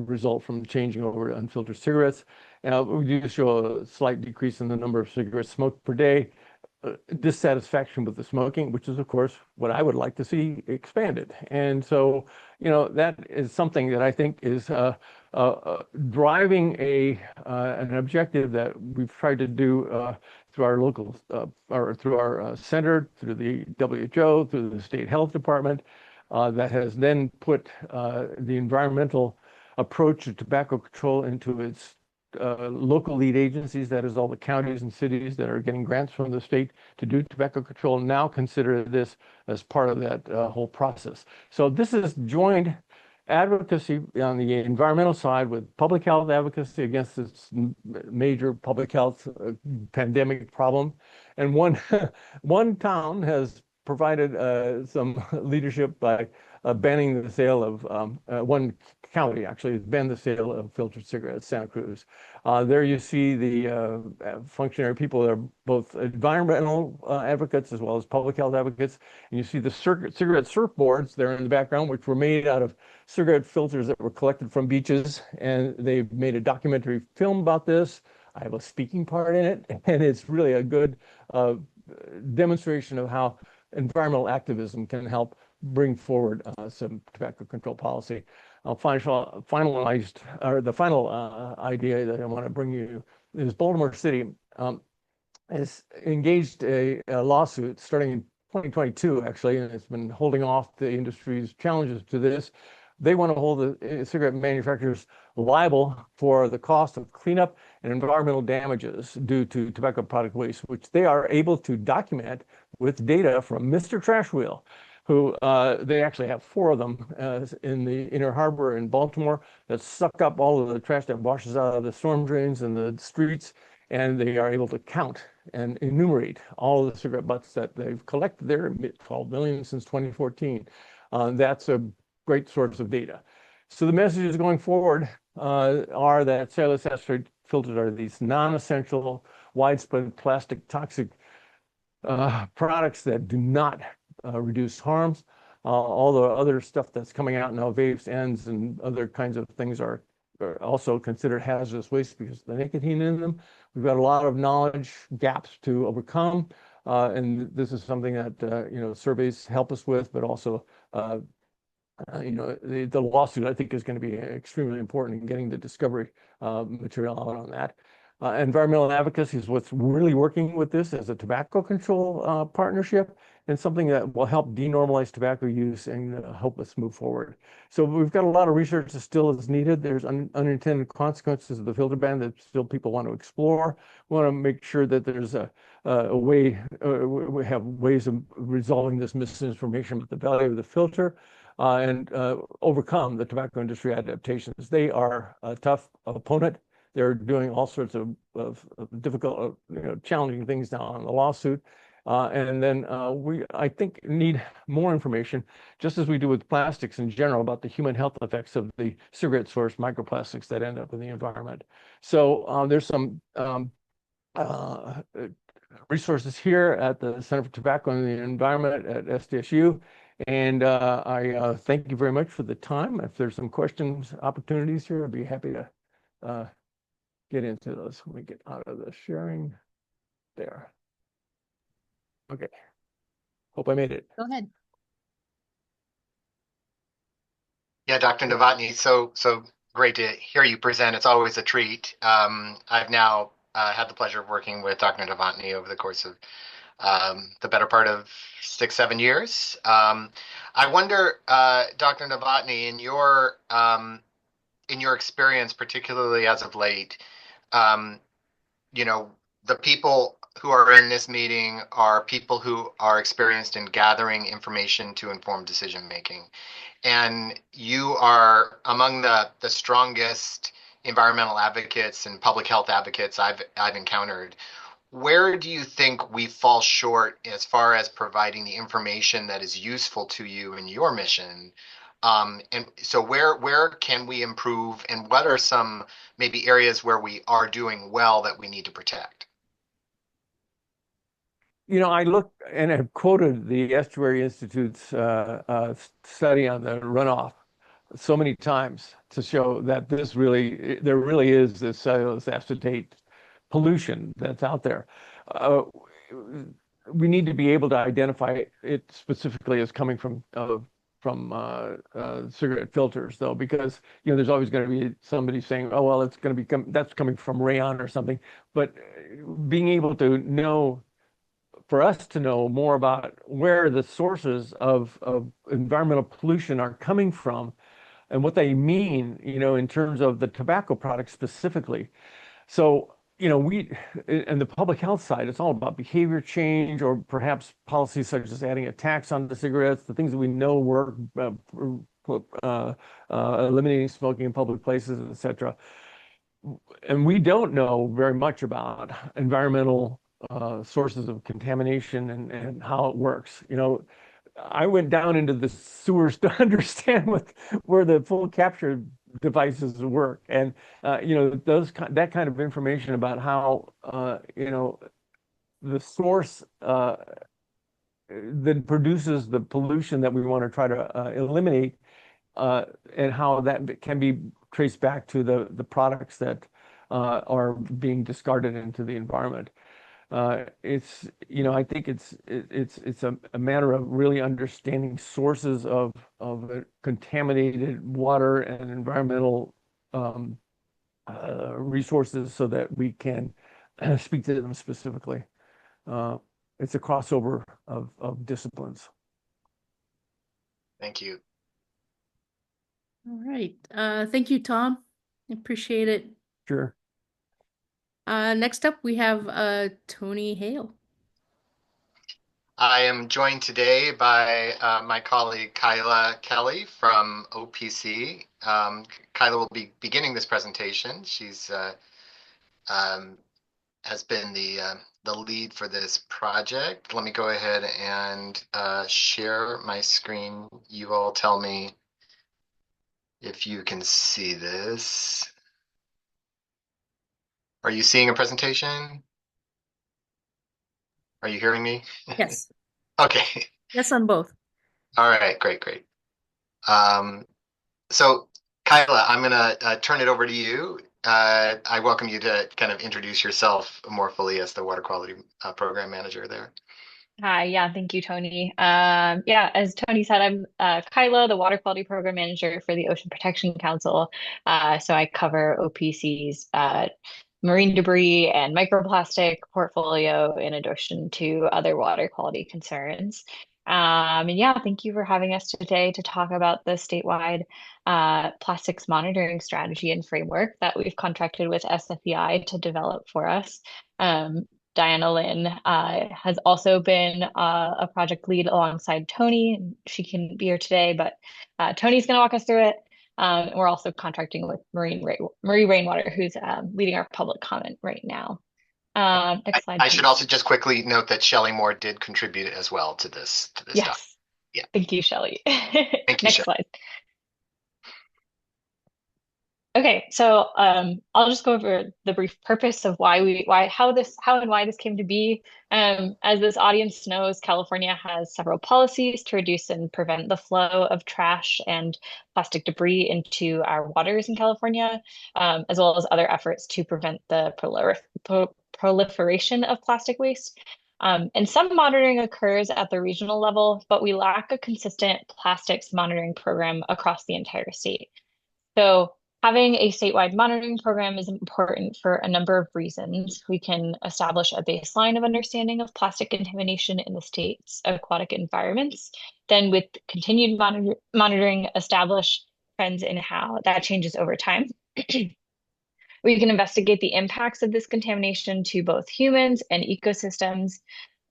result from changing over to unfiltered cigarettes. We do show a slight decrease in the number of cigarettes smoked per day, dissatisfaction with the smoking, which is, of course, what I would like to see expanded. And so, that is something that I think is driving an objective that we've tried to do through our local, or through our center, through the WHO, through the state health department, that has then put the environmental approach to tobacco control into its local lead agencies, that is all the counties and cities that are getting grants from the state to do tobacco control, now consider this as part of that whole process. So this is joined advocacy on the environmental side with public health advocacy against this major public health pandemic problem. And one town has provided some leadership by banning the sale of one county actually has banned the sale of filtered cigarettes, Santa Cruz. There you see the functionary people that are both environmental advocates as well as public health advocates. And you see the cigarette surfboards there in the background, which were made out of cigarette filters that were collected from beaches. And they've made a documentary film about this. I have a speaking part in it, and it's really a good demonstration of how environmental activism can help bring forward some tobacco control policy. Finalized, or the final idea that I want to bring you is Baltimore City has engaged a lawsuit starting in 2022, actually, and it's been holding off the industry's challenges to this. They want to hold the cigarette manufacturers liable for the cost of cleanup and environmental damages due to tobacco product waste, which they are able to document with data from Mr. Trash Wheel, who they actually have 4 of them in the Inner Harbor in Baltimore that suck up all of the trash that washes out of the storm drains and the streets, and they are able to count and enumerate all of the cigarette butts that they've collected there, 12 million since 2014. That's a great source of data. So the messages going forward are that cellulose acetate filters are these non-essential, widespread plastic toxic products that do not reduce harms. All the other stuff that's coming out now, vapes, ends, and other kinds of things are also considered hazardous waste because of the nicotine in them. We've got a lot of knowledge gaps to overcome, and this is something that surveys help us with, but also the lawsuit I think is going to be extremely important in getting the discovery material out on that. Environmental advocacy is what's really working with this as a tobacco control partnership, and something that will help denormalize tobacco use and help us move forward. So we've got a lot of research that still is needed. There's unintended consequences of the filter ban that still people want to explore. We want to make sure that there's a way, we have ways of resolving this misinformation about the value of the filter. And overcome the tobacco industry adaptations. They are a tough opponent. They're doing all sorts of difficult, challenging things now on the lawsuit. And then I think, need more information, just as we do with plastics in general, about the human health effects of the cigarette source microplastics that end up in the environment. So there's some resources here at the Center for Tobacco and the Environment at SDSU. And I thank you very much for the time. If there's some questions, opportunities here, I'd be happy to get into those when we get out of the sharing there. Okay. Hope I made it. Go ahead. Yeah, Dr. Novotny, so great to hear you present. It's always a treat. I've now had the pleasure of working with Dr. Novotny over the course of the better part of 6-7 years. I wonder, Dr. Novotny, in your experience, particularly as of late, the people who are in this meeting are people who are experienced in gathering information to inform decision making. And you are among the strongest environmental advocates and public health advocates I've encountered. Where do you think we fall short as far as providing the information that is useful to you in your mission? And so where can we improve, and what are some maybe areas where we are doing well that we need to protect? I looked and have quoted the Estuary Institute's study on the runoff so many times to show that there really is this cellulose acetate pollution that's out there. We need to be able to identify it specifically as coming from cigarette filters, though, because there's always going to be somebody saying, "Oh, well, it's going to be that's coming from rayon or something." But being able to know, for us to know more about where the sources of environmental pollution are coming from and what they mean, in terms of the tobacco products specifically. So, we, in the public health side, it's all about behavior change, or perhaps policies such as adding a tax on the cigarettes, the things that we know work, eliminating smoking in public places, etc. And we don't know very much about environmental sources of contamination and how it works. I went down into the sewers to understand where the full capture devices work, and that kind of information about how the source that produces the pollution that we want to try to eliminate, and how that can be traced back to the products that are being discarded into the environment. I think it's a matter of really understanding sources of contaminated water and environmental resources so that we can speak to them specifically. It's a crossover of disciplines. Thank you. All right. Thank you, Tom. Appreciate it. Sure. Next up, we have Tony Hale. I am joined today by my colleague Kyla Kelly from OPC. Kyla will be beginning this presentation. She's has been the lead for this project. Let me go ahead and share my screen. You all tell me if you can see this. Are you seeing a presentation? Are you hearing me? Yes. Okay. Yes, on both. All right. Great. Great. So, Kyla, I'm going to turn it over to you. I welcome you to kind of introduce yourself more fully as the water quality program manager there. Hi, yeah, thank you, Tony. Yeah, as Tony said, I'm Kyla, the Water Quality Program Manager for the Ocean Protection Council. So I cover OPC's marine debris and microplastic portfolio in addition to other water quality concerns. And yeah, thank you for having us today to talk about the statewide plastics monitoring strategy and framework that we've contracted with SFEI to develop for us. Diana Lynn has also been a project lead alongside Tony. She couldn't be here today, but Tony's going to walk us through it. We're also contracting with Marie Rainwater, who's leading our public comment right now. Next slide, I should please. also just quickly note that Shelley Moore did contribute as well to this Yes. doc. Yeah. Thank you, Shelley. Thank you, Next Shelley. slide. Okay, so I'll just go over the brief purpose of how and why this came to be. As this audience knows, California has several policies to reduce and prevent the flow of trash and plastic debris into our waters in California, as well as other efforts to prevent the proliferation of plastic waste. And some monitoring occurs at the regional level, but we lack a consistent plastics monitoring program across the entire state. So having a statewide monitoring program is important for a number of reasons. We can establish a baseline of understanding of plastic contamination in the state's aquatic environments. Then with continued monitoring, establish trends in how that changes over time. We can investigate the impacts of this contamination to both humans and ecosystems.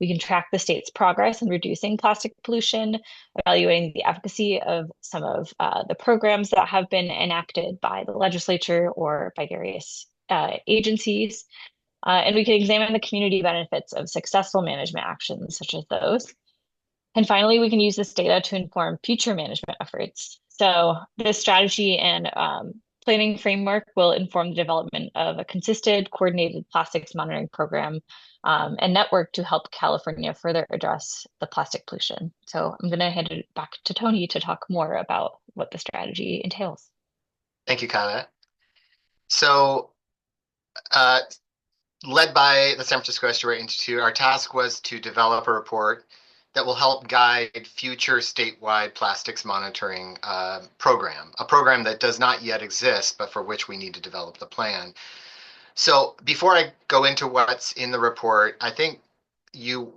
We can track the state's progress in reducing plastic pollution, evaluating the efficacy of some of the programs that have been enacted by the legislature or by various agencies. And we can examine the community benefits of successful management actions such as those. And finally, we can use this data to inform future management efforts. So this strategy and planning framework will inform the development of a consistent, coordinated plastics monitoring program and network to help California further address the plastic pollution. So I'm going to hand it back to Tony to talk more about what the strategy entails. Thank you, Kyla. So, led by the San Francisco Estuary Institute, our task was to develop a report that will help guide future statewide plastics monitoring program, a program that does not yet exist, but for which we need to develop the plan. So before I go into what's in the report, I think a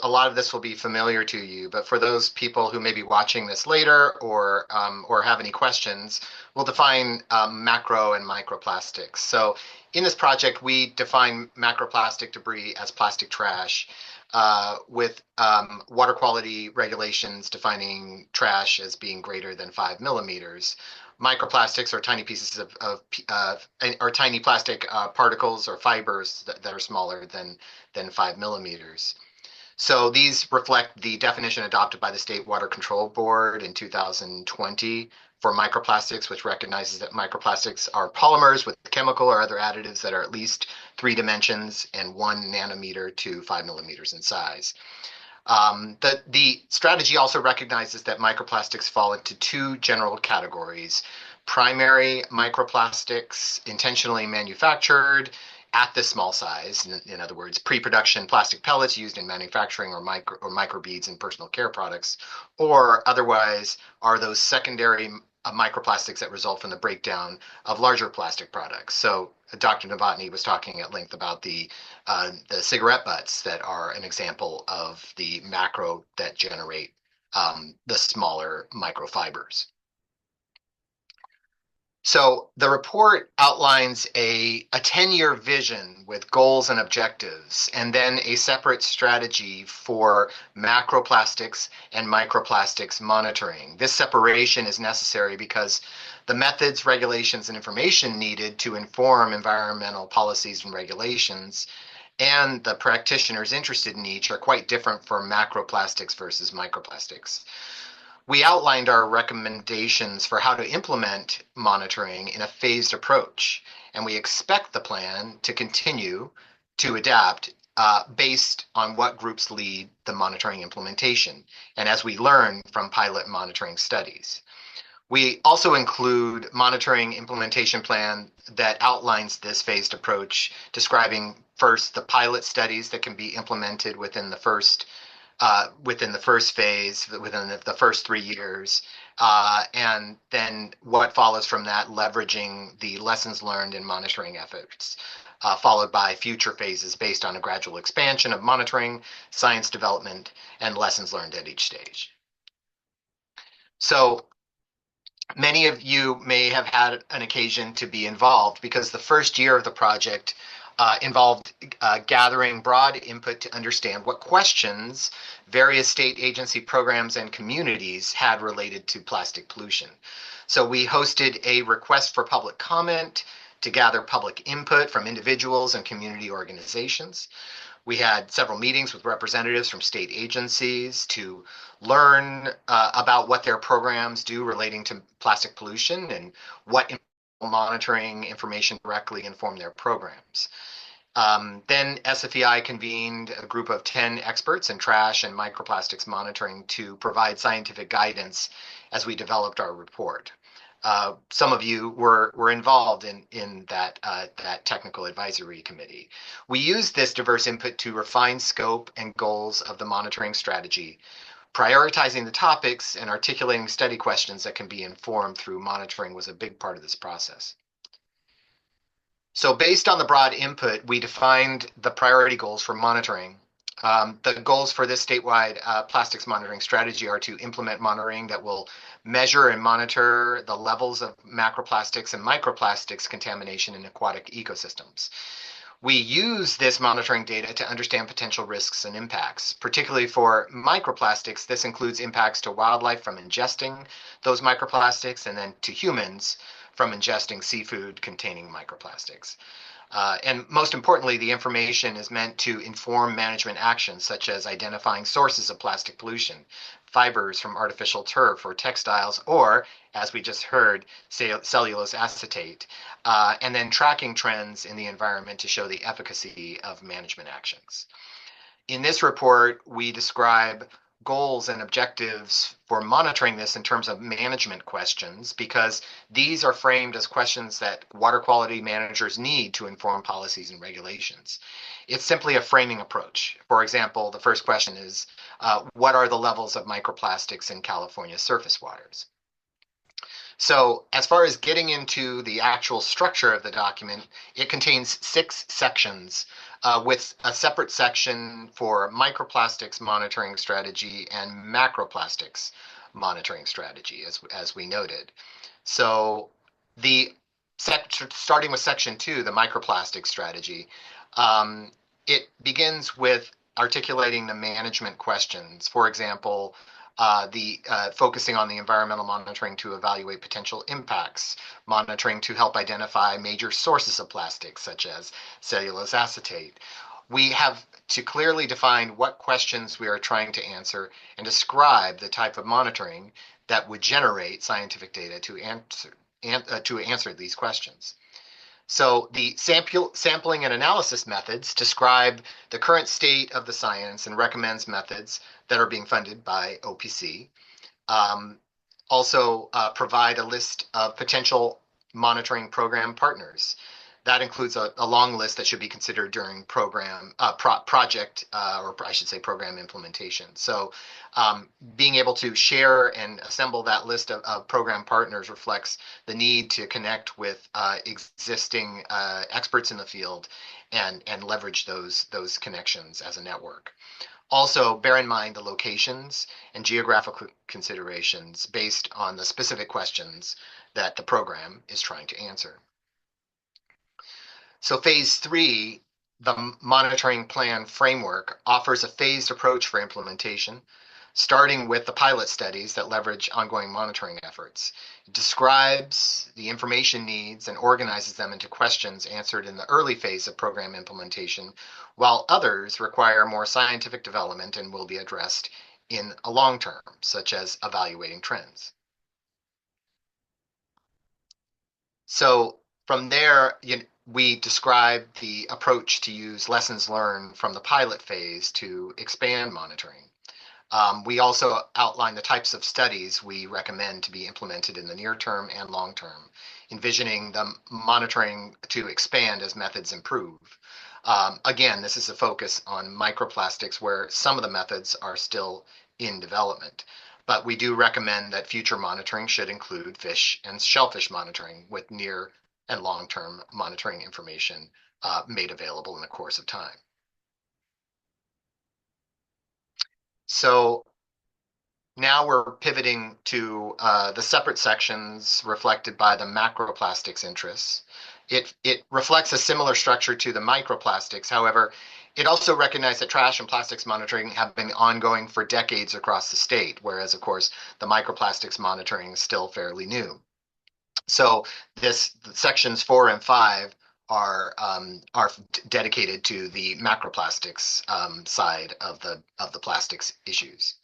lot of this will be familiar to you, but for those people who may be watching this later or have any questions, we'll define macro and microplastics. So in this project, we define macroplastic debris as plastic trash, with water quality regulations defining trash as being greater than 5 millimeters. Microplastics are tiny pieces or tiny plastic particles or fibers that are smaller than 5 millimeters. So these reflect the definition adopted by the State Water Control Board in 2020 for microplastics, which recognizes that microplastics are polymers with chemical or other additives that are at least 3 dimensions and 1 nanometer to 5 millimeters in size. The strategy also recognizes that microplastics fall into two general categories: primary microplastics, intentionally manufactured at the small size, in other words, pre-production plastic pellets used in manufacturing or microbeads in personal care products, or otherwise are those secondary microplastics that result from the breakdown of larger plastic products. So Dr. Novotny was talking at length about the cigarette butts that are an example of the macro that generate the smaller microfibers. So the report outlines a 10-year vision with goals and objectives, and then a separate strategy for macroplastics and microplastics monitoring. This separation is necessary because the methods, regulations, and information needed to inform environmental policies and regulations and the practitioners interested in each are quite different for macroplastics versus microplastics. We outlined our recommendations for how to implement monitoring in a phased approach, and we expect the plan to continue to adapt based on what groups lead the monitoring implementation, and as we learn from pilot monitoring studies. We also include monitoring implementation plan that outlines this phased approach, describing first the pilot studies that can be implemented within the first phase, within the first 3 years, and then what follows from that, leveraging the lessons learned in monitoring efforts, followed by future phases based on a gradual expansion of monitoring, science development, and lessons learned at each stage. So many of you may have had an occasion to be involved because the first year of the project involved gathering broad input to understand what questions various state agency programs and communities had related to plastic pollution. So we hosted a request for public comment to gather public input from individuals and community organizations. We had several meetings with representatives from state agencies to learn about what their programs do relating to plastic pollution and what monitoring information directly inform their programs. Then SFEI convened a group of 10 experts in trash and microplastics monitoring to provide scientific guidance as we developed our report. Some of you were involved in that technical advisory committee. We used this diverse input to refine scope and goals of the monitoring strategy, prioritizing the topics and articulating study questions that can be informed through monitoring was a big part of this process. So based on the broad input, we defined the priority goals for monitoring. The goals for this statewide plastics monitoring strategy are to implement monitoring that will measure and monitor the levels of macroplastics and microplastics contamination in aquatic ecosystems. We use this monitoring data to understand potential risks and impacts. Particularly for microplastics, this includes impacts to wildlife from ingesting those microplastics and then to humans from ingesting seafood containing microplastics. And most importantly, the information is meant to inform management actions such as identifying sources of plastic pollution, fibers from artificial turf or textiles, or, as we just heard, cellulose acetate, and then tracking trends in the environment to show the efficacy of management actions. In this report, we describe goals and objectives for monitoring this in terms of management questions, because these are framed as questions that water quality managers need to inform policies and regulations. It's simply a framing approach. For example, the first question is, what are the levels of microplastics in California surface waters? So as far as getting into the actual structure of the document, it contains 6 sections with a separate section for microplastics monitoring strategy and macroplastics monitoring strategy, as we noted. So starting with section 2, the microplastic strategy, it begins with articulating the management questions. For example, focusing on the environmental monitoring to evaluate potential impacts, monitoring to help identify major sources of plastics such as cellulose acetate. We have to clearly define what questions we are trying to answer and describe the type of monitoring that would generate scientific data to answer these questions. So the sampling and analysis methods describe the current state of the science and recommends methods that are being funded by OPC. Also provide a list of potential monitoring program partners. That includes a long list that should be considered during project, or I should say program implementation. So being able to share and assemble that list of program partners reflects the need to connect with existing experts in the field and leverage those connections as a network. Also, bear in mind the locations and geographical considerations based on the specific questions that the program is trying to answer. So phase 3, the monitoring plan framework, offers a phased approach for implementation, starting with the pilot studies that leverage ongoing monitoring efforts. It describes the information needs and organizes them into questions answered in the early phase of program implementation, while others require more scientific development and will be addressed in a long term, such as evaluating trends. So from there, we describe the approach to use lessons learned from the pilot phase to expand monitoring. We also outline the types of studies we recommend to be implemented in the near term and long term, envisioning the monitoring to expand as methods improve. Again, this is a focus on microplastics where some of the methods are still in development. But we do recommend that future monitoring should include fish and shellfish monitoring with near and long-term monitoring information made available in the course of time. So now we're pivoting to the separate sections reflected by the macroplastics interests. It reflects a similar structure to the microplastics. However, it also recognized that trash and plastics monitoring have been ongoing for decades across the state, whereas, of course, the microplastics monitoring is still fairly new. So sections 4 and 5 are dedicated to the macroplastics side of the plastics issues.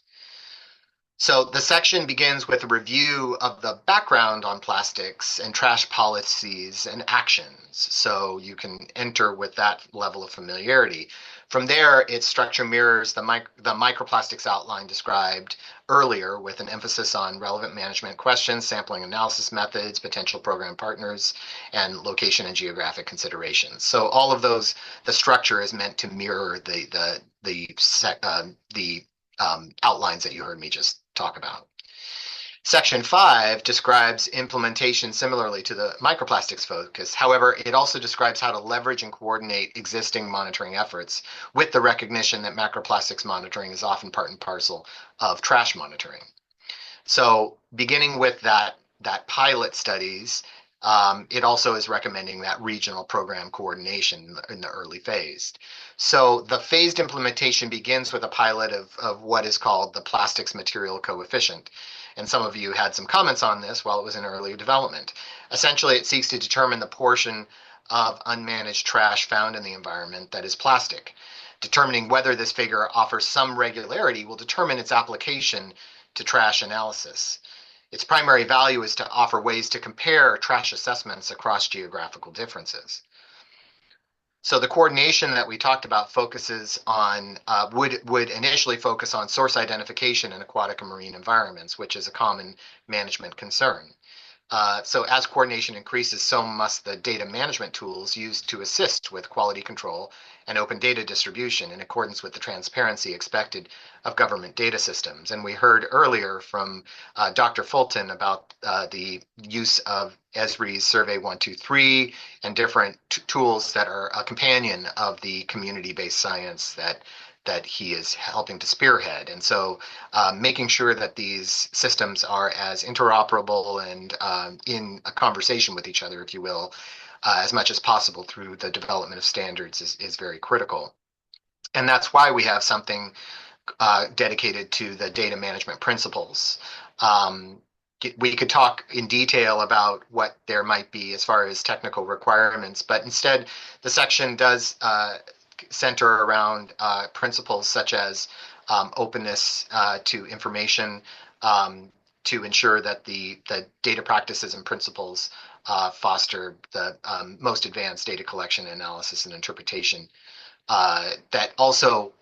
So the section begins with a review of the background on plastics and trash policies and actions. So you can enter with that level of familiarity. From there, its structure mirrors the microplastics outline described earlier, with an emphasis on relevant management questions, sampling analysis methods, potential program partners, and location and geographic considerations. So all of those, the structure is meant to mirror the outlines that you heard me just talk about. Section 5 describes implementation similarly to the microplastics focus. However, it also describes how to leverage and coordinate existing monitoring efforts with the recognition that macroplastics monitoring is often part and parcel of trash monitoring. So beginning with that pilot studies, it also is recommending that regional program coordination in the early phase. So the phased implementation begins with a pilot of what is called the plastics material coefficient. And some of you had some comments on this while it was in early development. Essentially, it seeks to determine the portion of unmanaged trash found in the environment that is plastic. Determining whether this figure offers some regularity will determine its application to trash analysis. Its primary value is to offer ways to compare trash assessments across geographical differences. So the coordination that we talked about focuses on, would initially focus on source identification in aquatic and marine environments, which is a common management concern. So as coordination increases, so must the data management tools used to assist with quality control and open data distribution in accordance with the transparency expected of government data systems. And we heard earlier from Dr. Fulton about the use of ESRI's Survey 123 and different tools that are a companion of the community-based science that he is helping to spearhead. And so making sure that these systems are as interoperable and in a conversation with each other, if you will, as much as possible through the development of standards is very critical. And that's why we have something dedicated to the data management principles. We could talk in detail about what there might be as far as technical requirements, but instead the section does center around principles such as openness to information, to ensure that the data practices and principles foster the most advanced data collection, analysis, and interpretation that also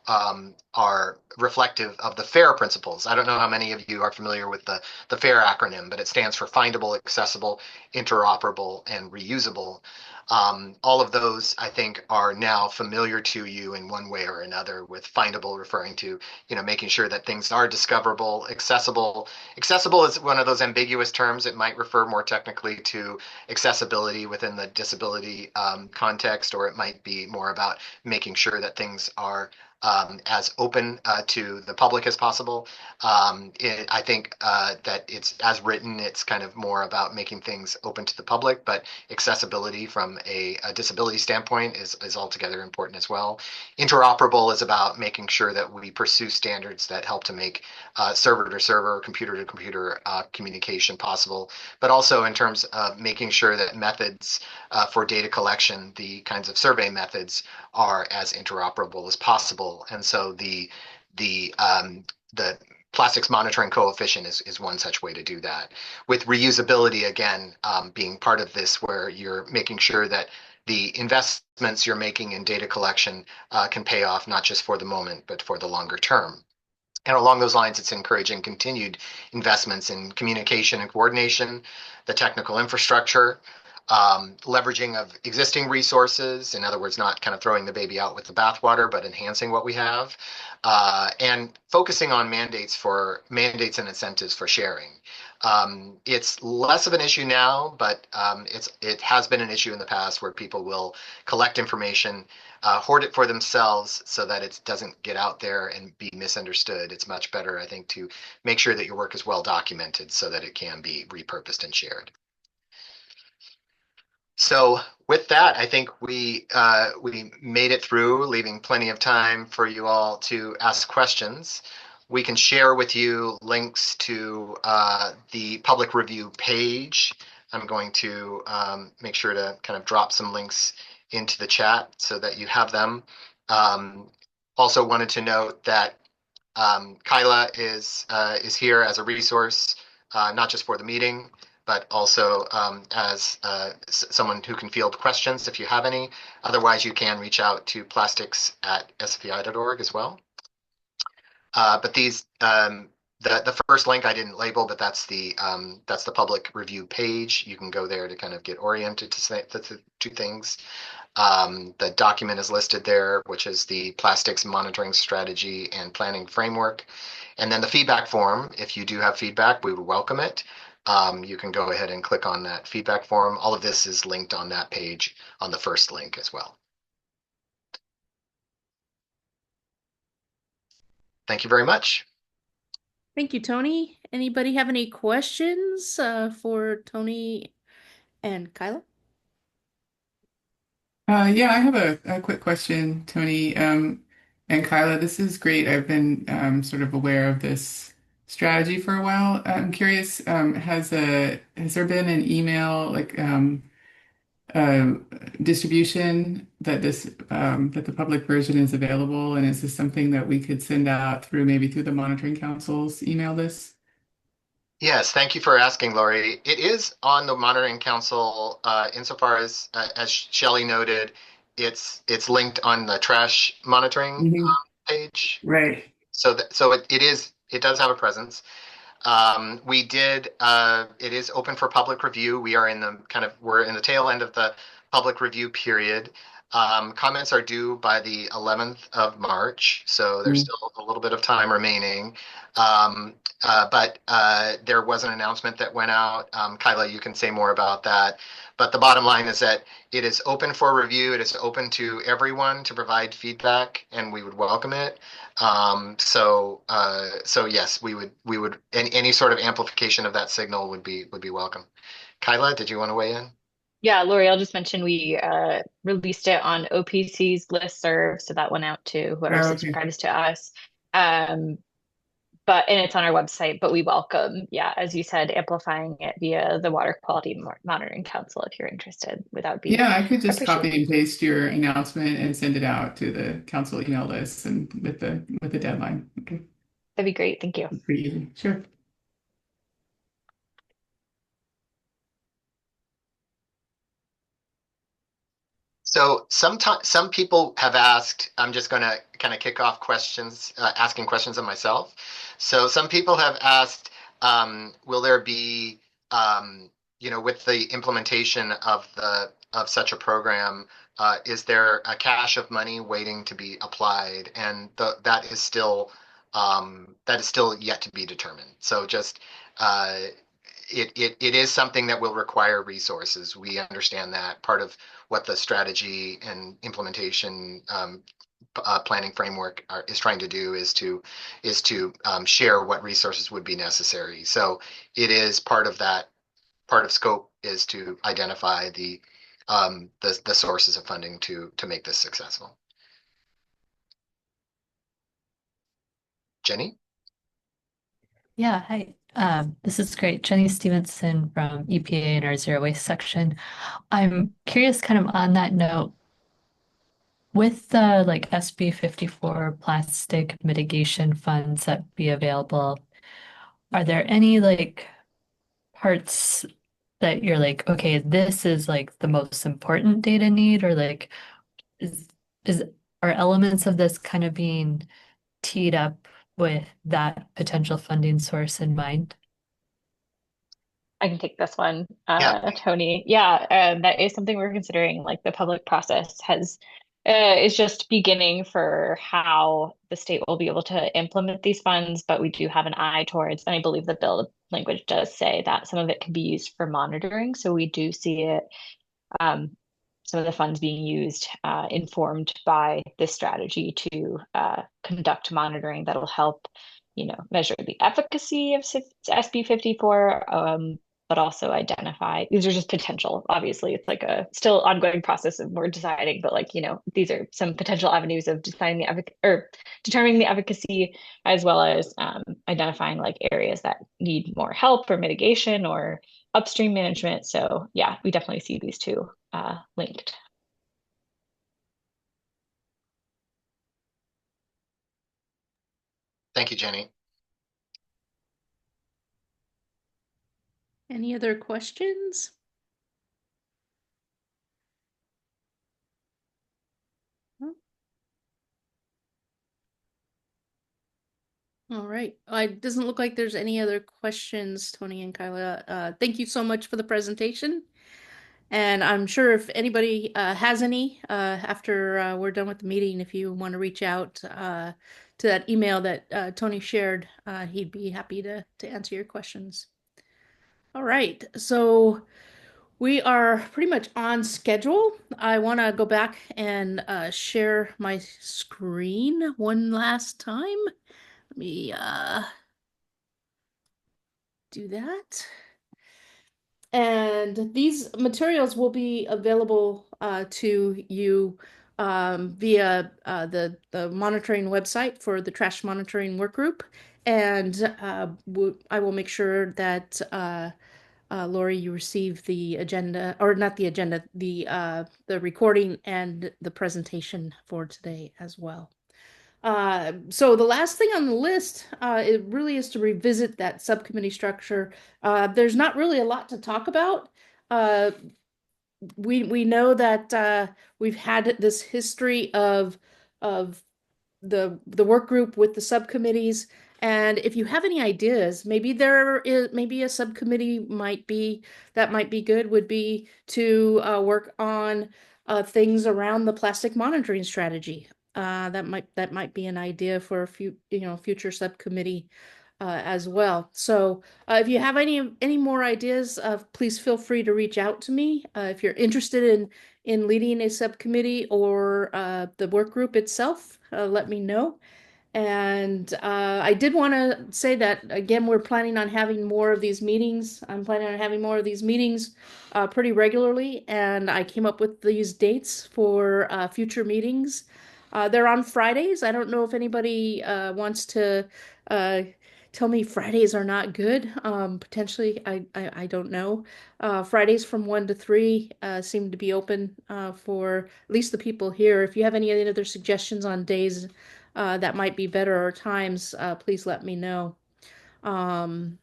are reflective of the FAIR principles. I don't know how many of you are familiar with the FAIR acronym, but it stands for findable, accessible, interoperable, and reusable. All of those, I think, are now familiar to you in one way or another, with findable referring to, making sure that things are discoverable, accessible. Accessible is one of those ambiguous terms. It might refer more technically to accessibility within the disability context, or it might be more about making sure that things are as open to the public as possible. I think that it's as written, it's kind of more about making things open to the public, but accessibility from a disability standpoint is altogether important as well. Interoperable is about making sure that we pursue standards that help to make server to server, computer to computer communication possible, but also in terms of making sure that methods for data collection, the kinds of survey methods, are as interoperable as possible. And so the plastics monitoring coefficient is one such way to do that. With reusability, again, being part of this, where you're making sure that the investments you're making in data collection can pay off not just for the moment, but for the longer term. And along those lines, it's encouraging continued investments in communication and coordination, the technical infrastructure, leveraging of existing resources. In other words, not kind of throwing the baby out with the bathwater, but enhancing what we have, and focusing on mandates and incentives for sharing. It's less of an issue now, but it has been an issue in the past, where people will collect information, hoard it for themselves so that it doesn't get out there and be misunderstood. It's much better, I think, to make sure that your work is well documented so that it can be repurposed and shared. So with that, I think we made it through, leaving plenty of time for you all to ask questions. We can share with you links to the public review page. I'm going to make sure to kind of drop some links into the chat so that you have them. Also wanted to note that Kyla is here as a resource, not just for the meeting, but also as someone who can field questions if you have any. Otherwise, you can reach out to plastics@sfi.org as well. But the first link I didn't label, but that's the public review page. You can go there to kind of get oriented to two things. The document is listed there, which is the Plastics Monitoring Strategy and Planning Framework. And then the feedback form, if you do have feedback, we would welcome it. You can go ahead and click on that feedback form. All of this is linked on that page on the first link as well. Thank you very much. Thank you, Tony. Anybody have any questions for Tony and Kyla? Yeah, I have a quick question, Tony, and Kyla. This is great. I've been sort of aware of this strategy for a while. I'm curious, has there been an email uh, distribution that that the public version is available, and is this something that we could send out through the Monitoring Council's email list? Yes, thank you for asking, Lori. It is on the Monitoring Council, insofar as Shelley noted, it's linked on the trash monitoring Mhm. page. Right. So it does have a presence. It is open for public review. We're in the tail end of the public review period. Comments are due by the 11th of March, so there's still a little bit of time remaining. But there was an announcement that went out. Kyla, you can say more about that. But the bottom line is that it is open for review. It is open to everyone to provide feedback, and we would welcome it. So yes, we would any sort of amplification of that signal would be welcome. Kyla, did you want to weigh in? Yeah, Lori, I'll just mention we released it on OPC's listserv, so that went out to whoever Oh, okay. subscribes to us. Um, and it's on our website, but we welcome, yeah, as you said, amplifying it via the Water Quality Monitoring Council if you're interested. That would be Yeah, I could just copy appreciated. and paste your announcement and send it out to the council email list and with the deadline. Okay, That'd be great. Thank you. that's pretty easy. Sure. So sometimes some people have asked, I'm just going to kind of kick off questions, asking questions of myself. So some people have asked, will there be, with the implementation of such a program, is there a cache of money waiting to be applied? And that is still yet to be determined. So just uh, it is something that will require resources. We understand that part of what the strategy and implementation planning framework is trying to do is to share what resources would be necessary. So it is part of scope is to identify the sources of funding to make this successful. Jenny? Yeah, hi. This is great. Jenny Stevenson from EPA in our zero waste section. I'm curious, kind of on that note, with the like SB 54 plastic mitigation funds that be available, are there any like parts that you're like, okay, this is like the most important data need, or like is is are elements of this kind of being teed up with that potential funding source in mind? I can take this one, Yeah. Tony. Yeah, that is something we're considering. Like the public process is just beginning for how the state will be able to implement these funds, but we do have an eye towards, and I believe the bill language does say that some of it can be used for monitoring. So we do see it, um, some of the funds being used, informed by this strategy to conduct monitoring that'll help, measure the efficacy of SB 54, but also identify, these are just potential. Obviously, it's like a still ongoing process of we're deciding, but like, these are some potential avenues of deciding or determining the efficacy, as well as identifying like areas that need more help or mitigation or upstream management. So yeah, we definitely see these two linked. Thank you, Jenny. Any other questions? All right. It doesn't look like there's any other questions, Tony and Kyla. Thank you so much for the presentation. And I'm sure if anybody has any after we're done with the meeting, if you want to reach out to that email that Tony shared, he'd be happy to answer your questions. All right. So we are pretty much on schedule. I want to go back and share my screen one last time. Let me do that. And these materials will be available to you via the monitoring website for the trash monitoring work group. And I will make sure that Lori, you receive the agenda, or not the agenda, the recording and the presentation for today as well. So the last thing on the list, it really is to revisit that subcommittee structure. There's not really a lot to talk about. Uh, we know that we've had this history of the work group with the subcommittees. And if you have any ideas, maybe a subcommittee might be good, would be to work on things around the plastic monitoring strategy. That might be an idea for a future subcommittee as well. So if you have any more ideas, please feel free to reach out to me. If you're interested in leading a subcommittee or the work group itself, let me know. And I did want to say that again, we're planning on having more of these meetings. I'm planning on having more of these meetings pretty regularly, and I came up with these dates for future meetings. They're on Fridays. I don't know if anybody wants to tell me Fridays are not good. Potentially, I don't know. Fridays from 1 to 3 seem to be open for at least the people here. If you have any other suggestions on days that might be better or times, please let me know. Um,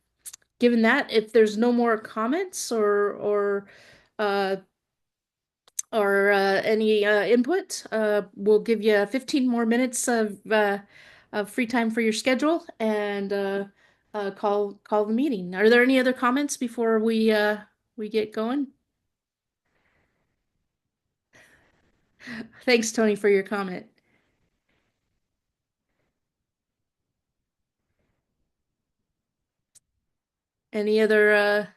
Given that, if there's no more comments uh, or any input, we'll give you 15 more minutes of free time for your schedule and call the meeting. Are there any other comments before we get going? Thanks, Tony, for your comment. Any other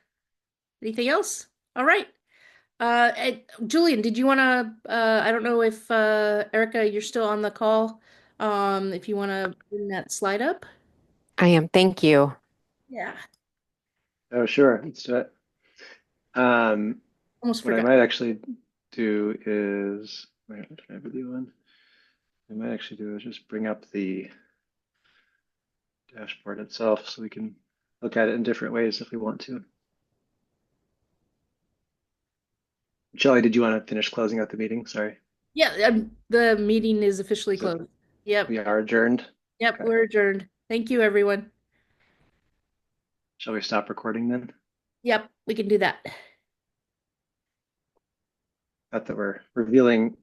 anything else? All right. Julian, did you want to, I don't know if, Erica, you're still on the call. If you want to bring that slide up. I am. Thank you. Yeah, Oh, sure. Let's do it. almost What I forgot. might actually do is, wait, turn my video on. I might actually do is just bring up the dashboard itself so we can look at it in different ways if we want to. Shelley, did you want to finish closing out the meeting? Sorry. Yeah, the meeting is officially So closed. Yep, we are adjourned. yep, Okay. we're adjourned. Thank you, everyone. Shall we stop recording then? Yep, we can do that. Not that we're revealing